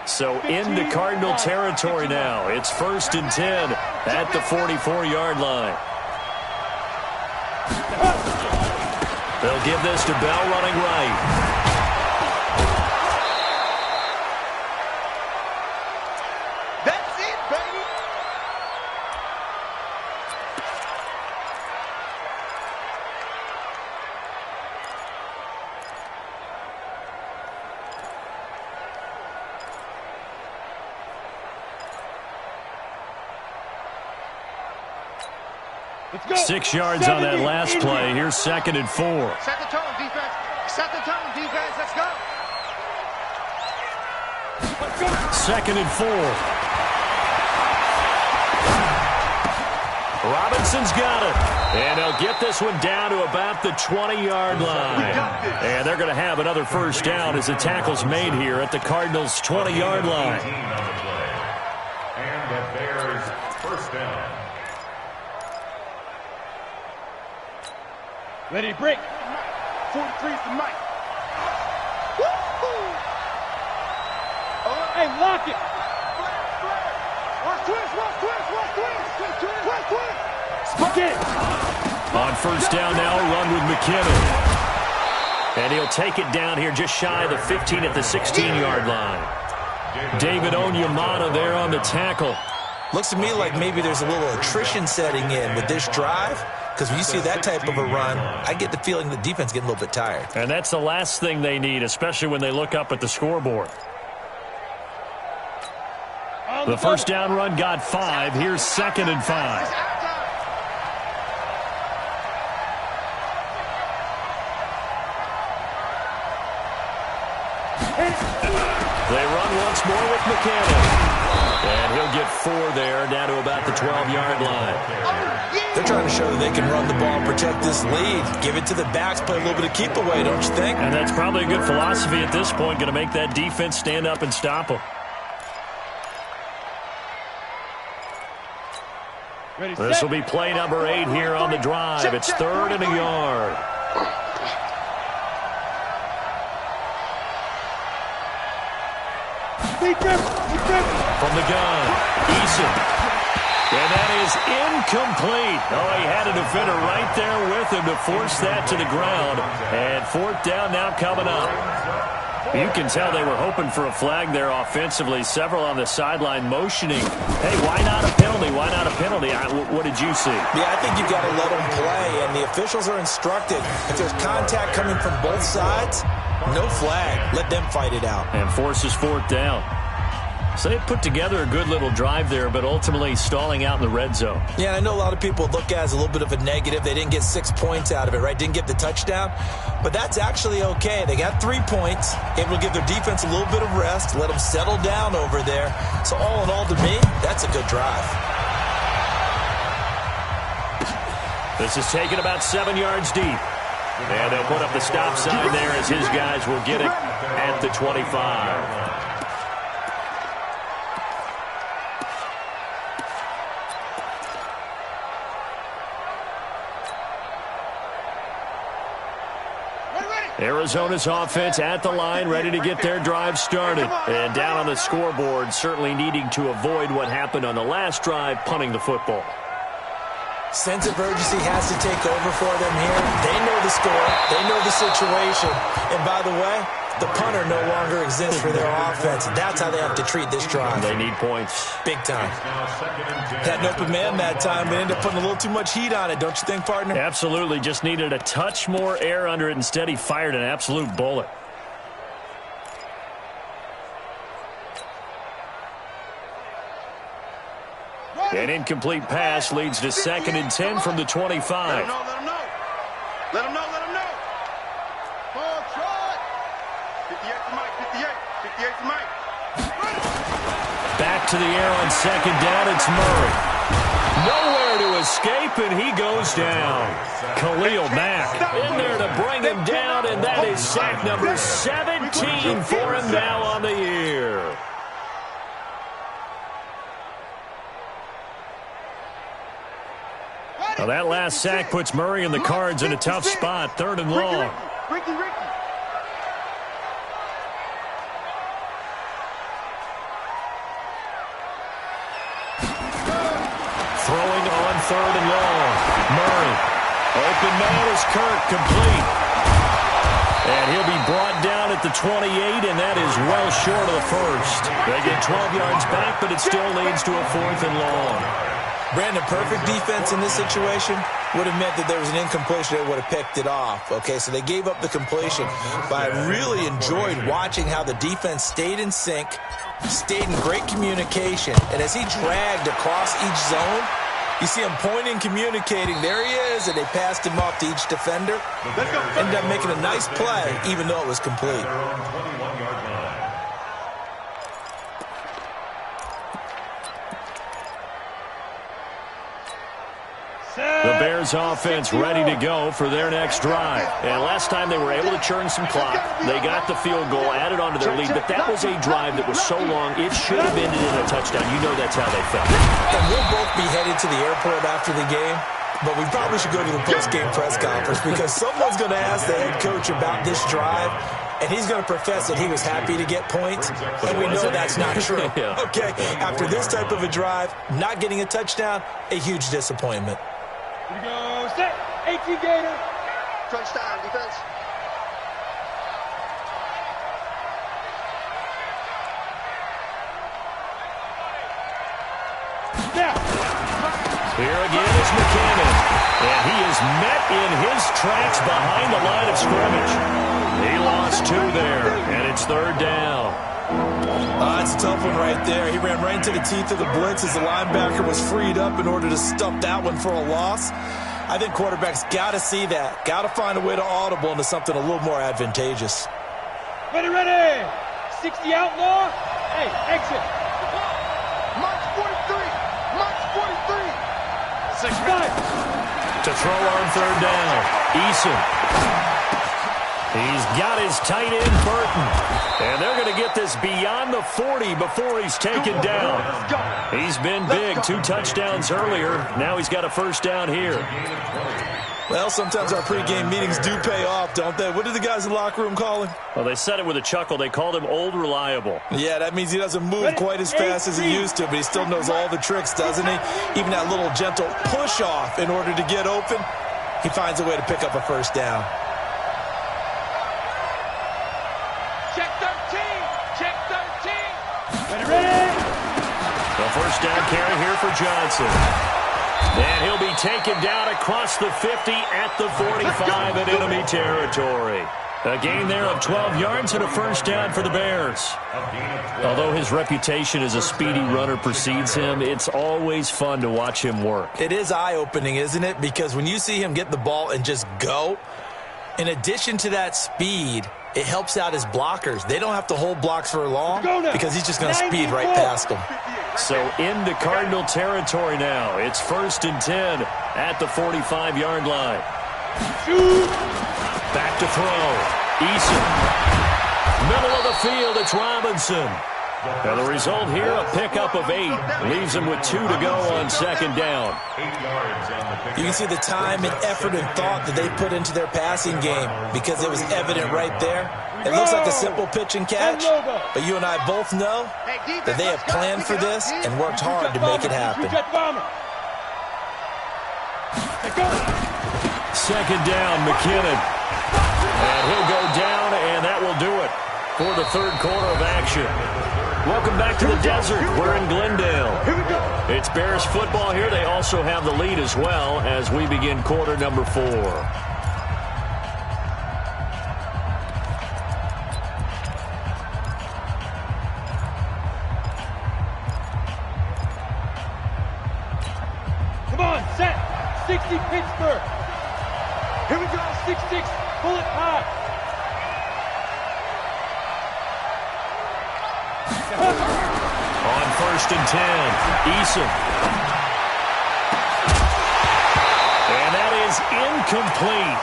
So into Cardinal territory now. It's 1st and 10 at the 44-yard line. They'll give this to Bell running right.
That's it, baby.
Let's go.
6 yards on that last play. Here's 2nd and 4.
Set the tone, defense. Set the tone, defense. Let's go.
2nd and 4. Robinson's got it. And they'll get this one down to about the 20-yard line. And they're going to have another first down as the tackle's made here at the Cardinals' 20-yard line.
And the Bears first down.
Ready to break. 43's the mic. Hey, lock it.
Watch twist.
Get it.
On first down now, a run with McKinnon. And he'll take it down here just shy of the 15 at the 16-yard line. David Onyemata there on the tackle.
Looks to me like maybe there's a little attrition setting in with this drive. Because when you see that type of a run, I get the feeling the defense getting a little bit tired.
And that's the last thing they need, especially when they look up at the scoreboard. The first down run got 5. Here's 2nd and 5. They run once more with McKinnon. And he'll get 4 there, down to about the 12-yard line.
They're trying to show that they can run the ball and protect this lead. Give it to the backs, play a little bit of keep away, don't you think?
And that's probably a good philosophy at this point, going to make that defense stand up and stop them. This will be play number 8 here on the drive. It's 3rd and a yard. From the gun, Eason. And that is incomplete. Oh, he had a defender right there with him to force that to the ground. And 4th down now coming up. You can tell they were hoping for a flag there offensively. Several on the sideline motioning. Hey, why not a penalty? Why not a penalty? What did you see?
Yeah, I think you've got to let them play, and the officials are instructed. If there's contact coming from both sides, no flag. Let them fight it out.
And forces 4th down. So they put together a good little drive there, but ultimately stalling out in the red zone.
Yeah, I know a lot of people look at it as a little bit of a negative. They didn't get 6 points out of it, right? Didn't get the touchdown. But that's actually okay. They got 3 points. Able to give their defense a little bit of rest, let them settle down over there. So all in all, to me, that's a good drive.
This is taken about 7 yards deep. And they'll put up the stop sign there as his guys will get it at the 25. Arizona's offense at the line, ready to get their drive started. And down on the scoreboard, certainly needing to avoid what happened on the last drive, punting the football.
Sense of urgency has to take over for them here. They know the score. They know the situation. And by the way, the punter no longer exists for their offense. That's how they have to treat this drive.
They need points.
Big time. Had an open man that time, but ended up putting a little too much heat on it, don't you think, partner?
Absolutely. Just needed a touch more air under it. Instead, he fired an absolute bullet. An incomplete pass leads to 2nd and 10 from the 25.
Let him know. Let him know. Ball shot. 58 to Mike. 58 to Mike.
Back to the air on 2nd down. It's Murray. Nowhere to escape, and he goes down. Khalil Mack in there to bring him down, and that is sack number 17 for him now on the year. Now that last sack puts Murray and the Cards in a tough spot, 3rd and long.
Ricky.
3rd and long. Murray. Open man is Kirk, complete. And he'll be brought down at the 28, and that is well short of the first. They get 12 yards back, but it still leads to a 4th and long.
Brandon, perfect defense in this situation would have meant that there was an incompletion. They would have picked it off. Okay, so they gave up the completion. But I really enjoyed watching how the defense stayed in sync, stayed in great communication. And as he dragged across each zone, you see him pointing, communicating. There he is, and they passed him off to each defender. Ended up making a nice play, even though it was complete.
The Bears offense ready to go for their next drive. And last time they were able to churn some clock. They got the field goal, added on to their lead, but that was a drive that was so long, it should have ended in a touchdown. You know that's how they felt.
And we'll both be headed to the airport after the game, but we probably should go to the post-game press conference because someone's going to ask the head coach about this drive, and he's going to profess that he was happy to get points, and we know that's not true.
Yeah.
Okay, after this type of a drive, not getting a touchdown, a huge disappointment.
Here we go. Set. 18 Gator.
Crunch time, defense.
Now.
Here again is McKinnon. And he is met in his tracks behind the line of scrimmage. He lost 2 there, and it's 3rd down.
That's a tough one right there. He ran right into the teeth of the blitz as the linebacker was freed up in order to stuff that one for a loss. I think quarterbacks got to see that. Got to find a way to audible into something a little more advantageous.
Ready, ready. 60 outlaw. Hey, exit.
March 43. March 43.
6-5.
To throw on 3rd down, Eason. He's got his tight end, Burton. And they're going to get this beyond the 40 before he's taken down. He's been big, 2 touchdowns earlier. Now he's got a 1st down here.
Well, sometimes our pregame meetings do pay off, don't they? What did the guys in the locker room call him?
Well, they said it with a chuckle. They called him Old Reliable.
Yeah, that means he doesn't move quite as fast as he used to, but he still knows all the tricks, doesn't he? Even that little gentle push-off in order to get open, he finds a way to pick up a 1st down.
Check 13. Check 13. Ready, ready.
The 1st down carry here for Johnson. And he'll be taken down across the 50 at the 45 in enemy territory. A gain there of 12 yards and a 1st down for the Bears. Although his reputation as a speedy runner precedes him, it's always fun to watch him work.
It is eye-opening, isn't it? Because when you see him get the ball and just go, in addition to that speed, it helps out his blockers. They don't have to hold blocks for long because he's just going to speed right past them.
So into Cardinal territory now. It's 1st and 10 at the 45-yard line. Back to throw. Eason. Middle of the field, it's Robinson. And the result here, a pickup of 8. Leaves him with 2 to go on 2nd down.
You can see the time and effort and thought that they put into their passing game because it was evident right there. It looks like a simple pitch and catch, but you and I both know that they have planned for this and worked hard to make it happen.
2nd down, McKinnon. And he'll go down, and that will do it for the 3rd quarter of action. Welcome back to the desert. We're in Glendale. It's Bears football here. They also have the lead as well as we begin quarter number 4.
Come on, set. 60 Pittsburgh. Here we go. 6-6. Bullet high.
On 1st and 10, Eason. And that is incomplete.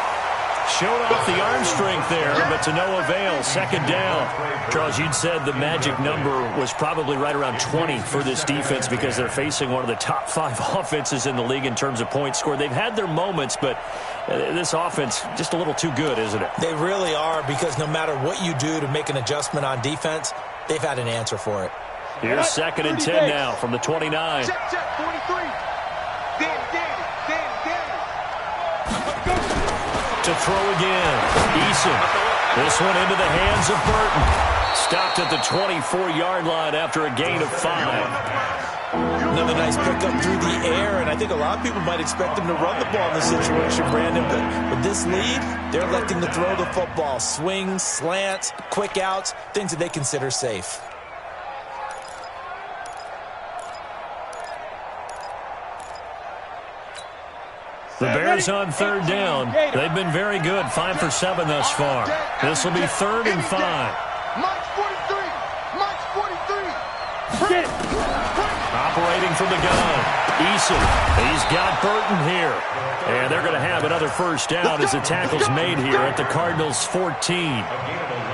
Showed off the arm strength there, but to no avail. 2nd down. Charles, you'd said the magic number was probably right around 20 for this defense because they're facing one of the top 5 offenses in the league in terms of points scored. They've had their moments, but this offense just a little too good, isn't it?
They really are, because no matter what you do to make an adjustment on defense, they've had an answer for it.
Here's 2nd and 10 now from the 29.
Check, 43.
To throw again. Eason. This one into the hands of Burton. Stopped at the 24-yard line after a gain of 5.
Another nice pickup through the air, and I think a lot of people might expect him to run the ball in this situation, Brandon, but with this lead, they're electing to throw the football. Swings, slants, quick outs, things that they consider safe.
The Bears on third down. They've been very good, 5 for 7 thus far. This will be 3rd and 5.
Mike's 43. Mike's 43.
Operating from the gun. Eason. He's got Burton here. And they're going to have another first down as the tackle's made here at the Cardinals' 14.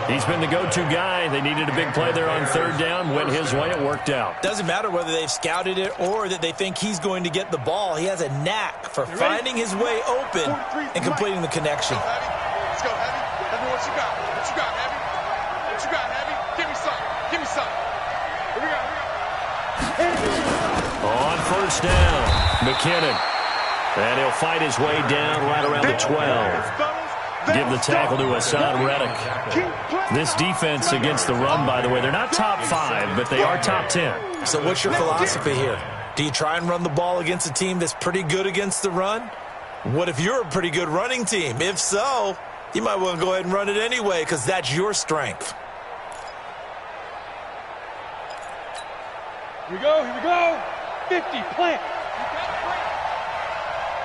He's been the go-to guy. They needed a big play there on third down. Went his way. It worked out.
Doesn't matter whether they've scouted it or that they think he's going to get the ball. He has a knack for finding his way open and completing the connection.
Let's go, Heavy. Heavy, what you got? What you got, Heavy? What you got, Heavy? Give me some. Give me some. Here we go.
On first down, McKinnon. And he'll fight his way down right around the 12. Give the tackle to Hassan Reddick. This defense against the run, by the way, they're not top 5, but they are top 10.
So what's your philosophy here? Do you try and run the ball against a team that's pretty good against the run? What if you're a pretty good running team? If so, you might want to go ahead and run it anyway because that's your strength.
Here we go, here we go. 50, plant.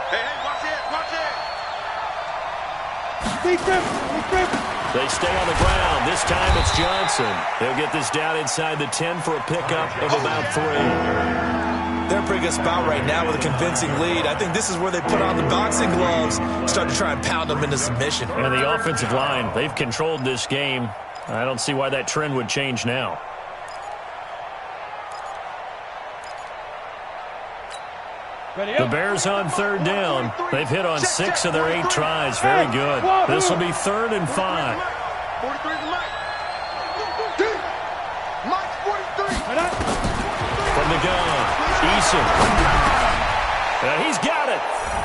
Hey, watch it, watch it.
They stay on the ground. This time it's Johnson. He'll get this down inside the 10 for a pickup of about 3.
They're in a pretty good spot right now with a convincing lead. I think this is where they put on the boxing gloves, start to try and pound them into submission.
And the offensive line, they've controlled this game. I don't see why that trend would change now. The Bears on third down. They've hit on 6 of their 8 tries. Very good. This will be 3rd and 5.
43 to Mike. Mike's 43.
From the gun, Eason. And he's got it.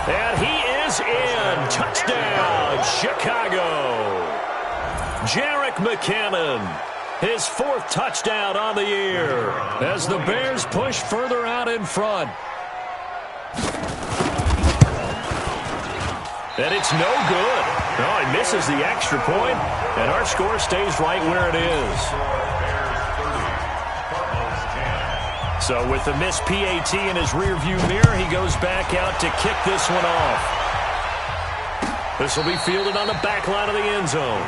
And he is in. Touchdown, Chicago. Jerick McKinnon. His 4th touchdown on the year as the Bears push further out in front. And it's no good. No, he misses the extra point, and our score stays right where it is. So with the missed PAT in his rearview mirror, he goes back out to kick this one off. This will be fielded on the back line of the end zone.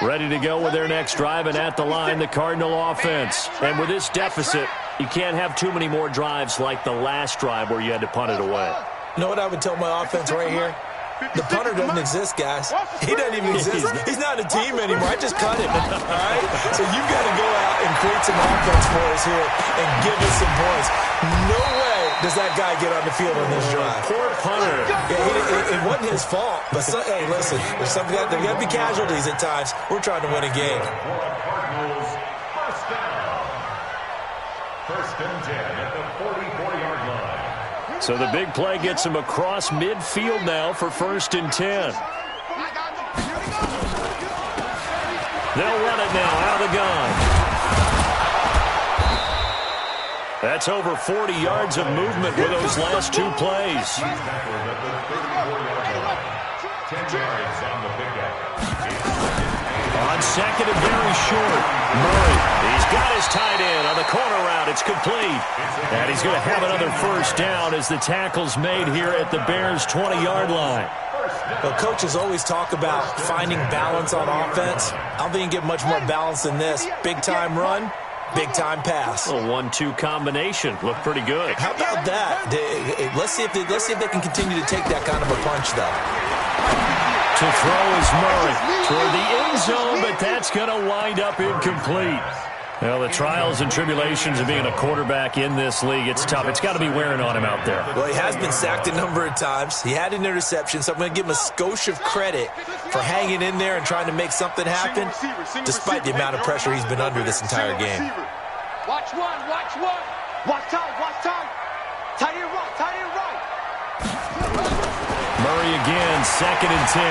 Ready to go with their next drive, and at the line, the Cardinal offense. And with this deficit, you can't have too many more drives like the last drive where you had to punt it away.
You know what I would tell my offense right here? The punter doesn't exist, guys. He doesn't even exist. He's not a team anymore. I just cut him, all right? So you've got to go out and create some offense for us here and give us some points. No way does that guy get on the field on this drive.
Poor punter.
Yeah, it wasn't his fault. But, hey, listen, there's got to be casualties at times. We're trying to win a game.
First and 10 at the 44-yard line.
So the big play gets him across midfield now for 1st and 10. They'll run it now out of the gun. That's over 40 yards of movement with those last 2 plays.
10 yards on the pickup.
On second and very short, Murray. He's got his tight end on the corner route. It's complete. And he's going to have another first down as the tackle's made here at the Bears' 20-yard line.
Well, coaches always talk about finding balance on offense. I don't think you can get much more balance than this. Big-time run, big-time pass.
A 1-2 combination. Looked pretty good.
How about that? Let's see if they can continue to take that kind of a punch, though.
To throw is Murray toward the end zone, but that's going to wind up incomplete. Well, the trials and tribulations of being a quarterback in this league, it's tough. It's got to be wearing on him out there.
Well, he has been sacked a number of times. He had an interception, so I'm going to give him a skosh of credit for hanging in there and trying to make something happen, despite the amount of pressure he's been under this entire game.
Watch one, watch one.
Watch tight, watch tight. Tight end right, tight end right.
Murray again, 2nd and 10.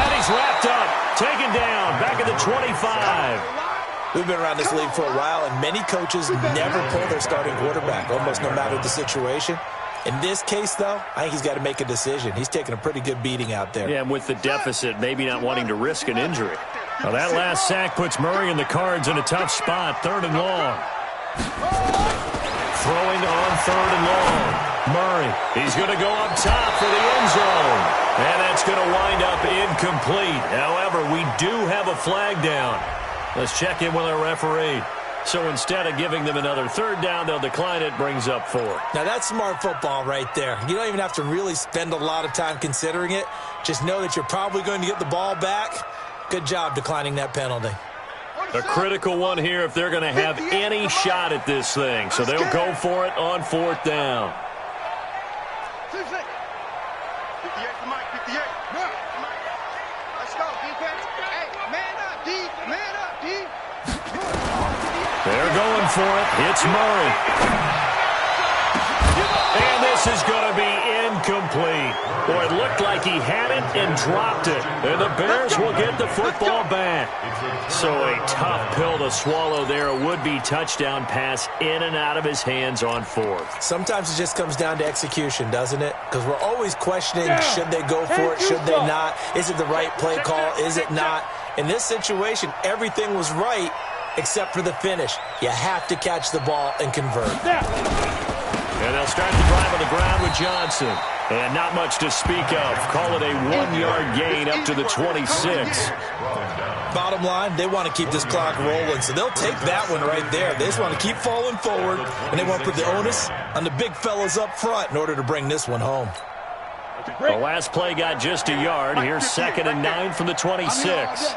And he's wrapped up, taken down, back at the 25.
We've been around this league for a while, and many coaches never pull their starting quarterback, almost no matter the situation. In this case, though, I think he's got to make a decision. He's taking a pretty good beating out there.
Yeah, and with the deficit, maybe not wanting to risk an injury. Now, that last sack puts Murray and the Cards in a tough spot, 3rd and long. Throwing on 3rd and long. Murray, he's going to go up top for the end zone. And that's going to wind up incomplete. However, we do have a flag down. Let's check in with our referee. So instead of giving them another 3rd down, they'll decline it, brings up 4.
Now, that's smart football right there. You don't even have to really spend a lot of time considering it. Just know that you're probably going to get the ball back. Good job declining that penalty.
A critical one here if they're going to have any shot at this thing. So they'll go for it on 4th down.
58 for Mike, 58. Let's go, defense. Hey, man up, D. Man up, D.
They're going for it. It's Murray. And this is going to be incomplete. Boy, it looked like he had it and dropped it. And the Bears will get the football back. So a tough pill to swallow there. A would-be touchdown pass in and out of his hands on 4th.
Sometimes it just comes down to execution, doesn't it? Because we're always questioning, should they go for it, should they not? Is it the right play call, is it not? In this situation, everything was right except for the finish. You have to catch the ball and convert.
And they'll start the drive on the ground with Johnson. And not much to speak of. Call it a 1-yard gain up to the 26.
Bottom line, they want to keep this clock rolling, so they'll take that one right there. They just want to keep falling forward, and they want to put the onus on the big fellas up front in order to bring this one home.
The last play got just a yard. Here's 2nd and 9 from the 26.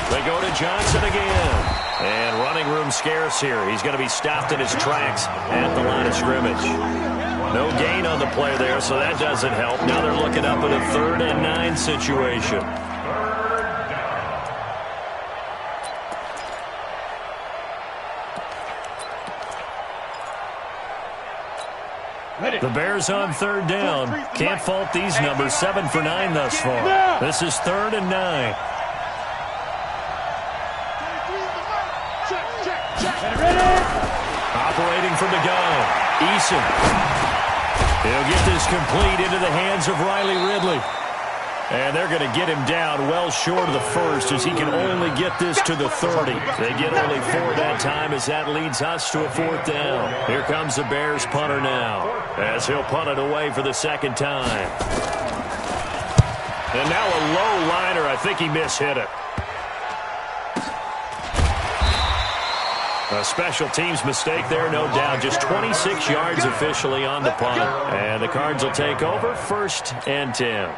They go to Johnson again. And running room scarce here. He's going to be stopped in his tracks at the line of scrimmage. No gain on the play there, so that doesn't help. Now they're looking up at a 3rd and 9 situation. The Bears on 3rd down. Can't fault these numbers. 7 for 9 thus far. This is 3rd and 9. Operating from the gun, Eason. He'll get this complete into the hands of Riley Ridley. And they're going to get him down well short of the 1st as he can only get this to the 30. They get only 4 that time as that leads us to a 4th down. Here comes the Bears punter now as he'll punt it away for the 2nd time. And now a low liner. I think he mishit it. A special teams mistake there, no doubt. Just 26 yards officially on the punt. And the Cards will take over 1st and 10.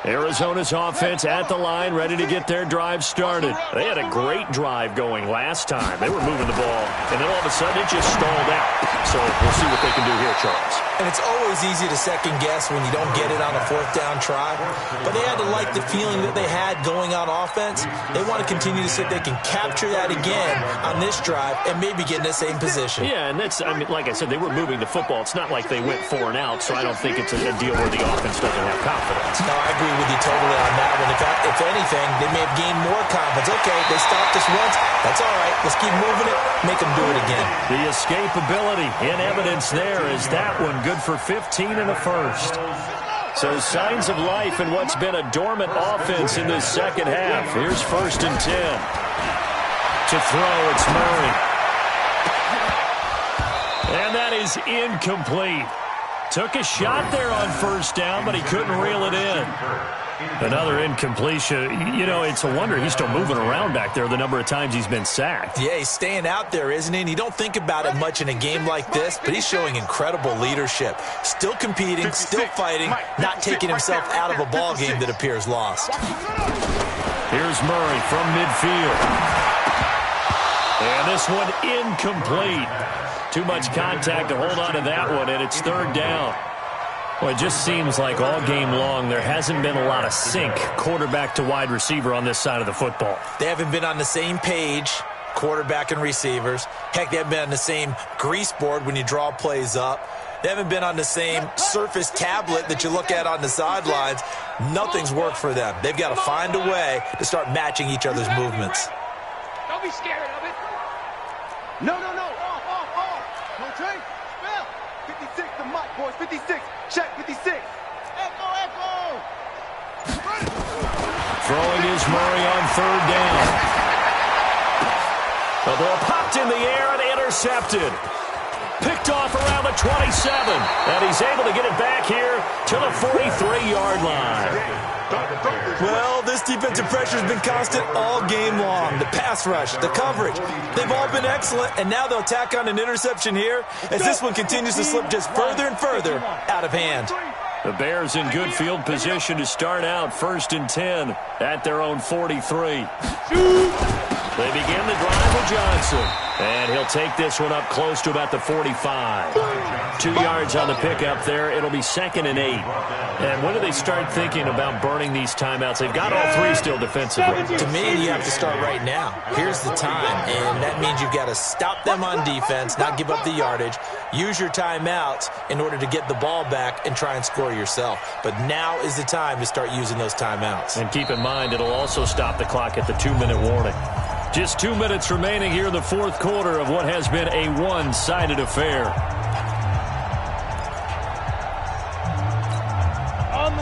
Arizona's offense at the line, ready to get their drive started. They had a great drive going last time. They were moving the ball, and then all of a sudden it just stalled out. So we'll see what they can do here, Charles.
And it's always easy to second-guess when you don't get it on a 4th down try. But they had to like the feeling that they had going on offense. They want to continue to see if they can capture that again on this drive and maybe get in the same position.
Yeah, and that's, I mean, like I said, they were moving the football. It's not like they went 4 and out, so I don't think it's a deal where the offense doesn't have confidence.
No, I agree with you totally on that one. If anything, they may have gained more confidence. Okay, they stopped us once. That's all right. Let's keep moving it. Make them do it again.
The escapability in evidence there is that one good for 15 in the 1st. So signs of life in what's been a dormant offense in this 2nd half. Here's 1st and 10. To throw, it's Murray. And that is incomplete. Took a shot there on 1st down, but he couldn't reel it in. Another incompletion. You know, it's a wonder he's still moving around back there the number of times he's been sacked.
Yeah, he's staying out there, isn't he? And you don't think about it much in a game like this, but he's showing incredible leadership. Still competing, still fighting, not taking himself out of a ball game that appears lost.
Here's Murray from midfield. And this one incomplete. Too much contact to hold on to that one, and it's third down. Well, it just seems like all game long there hasn't been a lot of sync quarterback to wide receiver on this side of the football.
They haven't been on the same page, quarterback and receivers. Heck, they haven't been on the same grease board when you draw plays up. They haven't been on the same Surface tablet that you look at on the sidelines. Nothing's worked for them. They've got to find a way to start matching each other's movements.
Don't be scared of it.
No. Off. No change. Spell. 56 to Mike, boys. 56. Check 56. Echo.
Throwing is Murray on third down. The ball popped in the air and intercepted. Picked off around the 27. And he's able to get it back here to the 43-yard line.
Well, this defensive pressure has been constant all game long. The pass rush, the coverage, they've all been excellent, and now they'll tack on an interception here as this one continues to slip just further and further out of hand.
The Bears in good field position to start out 1st and 10 at their own 43. They begin the drive with Johnson, and he'll take this one up close to about the 45. 2 yards on the pickup there. It'll be 2nd and 8. And when do they start thinking about burning these timeouts? They've got all three still defensively.
To me, you have to start right now. Here's the time, and that means you've got to stop them on defense, not give up the yardage, use your timeouts in order to get the ball back and try and score yourself. But now is the time to start using those timeouts.
And keep in mind, it'll also stop the clock at the 2-minute warning. Just 2 minutes remaining here in the fourth quarter of what has been a one-sided affair.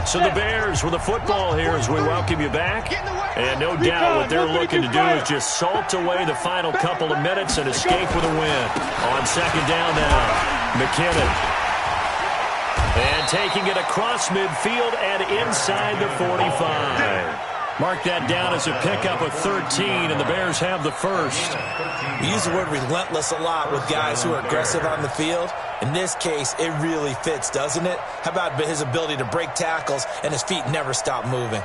So the Bears with the football here as we welcome you back. And no doubt what they're looking to do is just salt away the final couple of minutes and escape with a win. On 2nd down now, McKinnon. And taking it across midfield and inside the 45. Mark that down as a pickup of 13, and the Bears have the first.
We use the word relentless a lot with guys who are aggressive on the field. In this case, it really fits, doesn't it? How about his ability to break tackles and his feet never stop moving?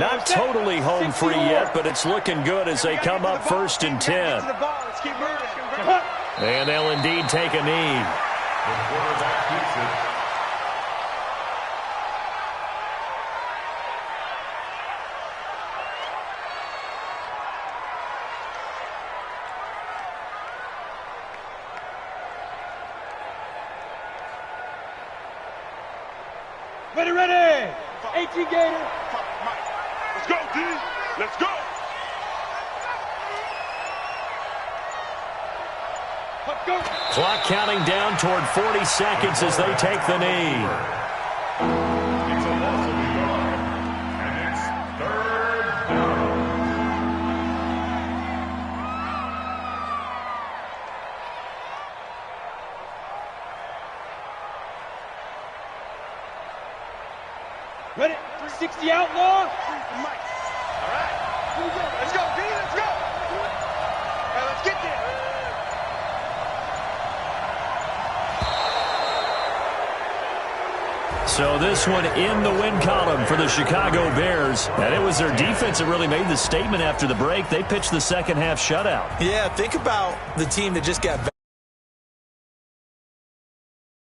Not totally home free yet, but it's looking good as they come up 1st and 10. And they'll indeed take a knee.
The quarterback keeps it.
Ready. 18 Gator.
Let's go, D. Let's go.
Clock counting down toward 40 seconds as they take the knee.
It's a loss of a yard, and it's 3rd down.
Ready. 60 outlaw.
All right. Let's go, D. Let's go. All right, let's get there.
So this one in the win column for the Chicago Bears. And it was their defense that really made the statement after the break. They pitched the second half shutout.
Yeah, think about the team that just got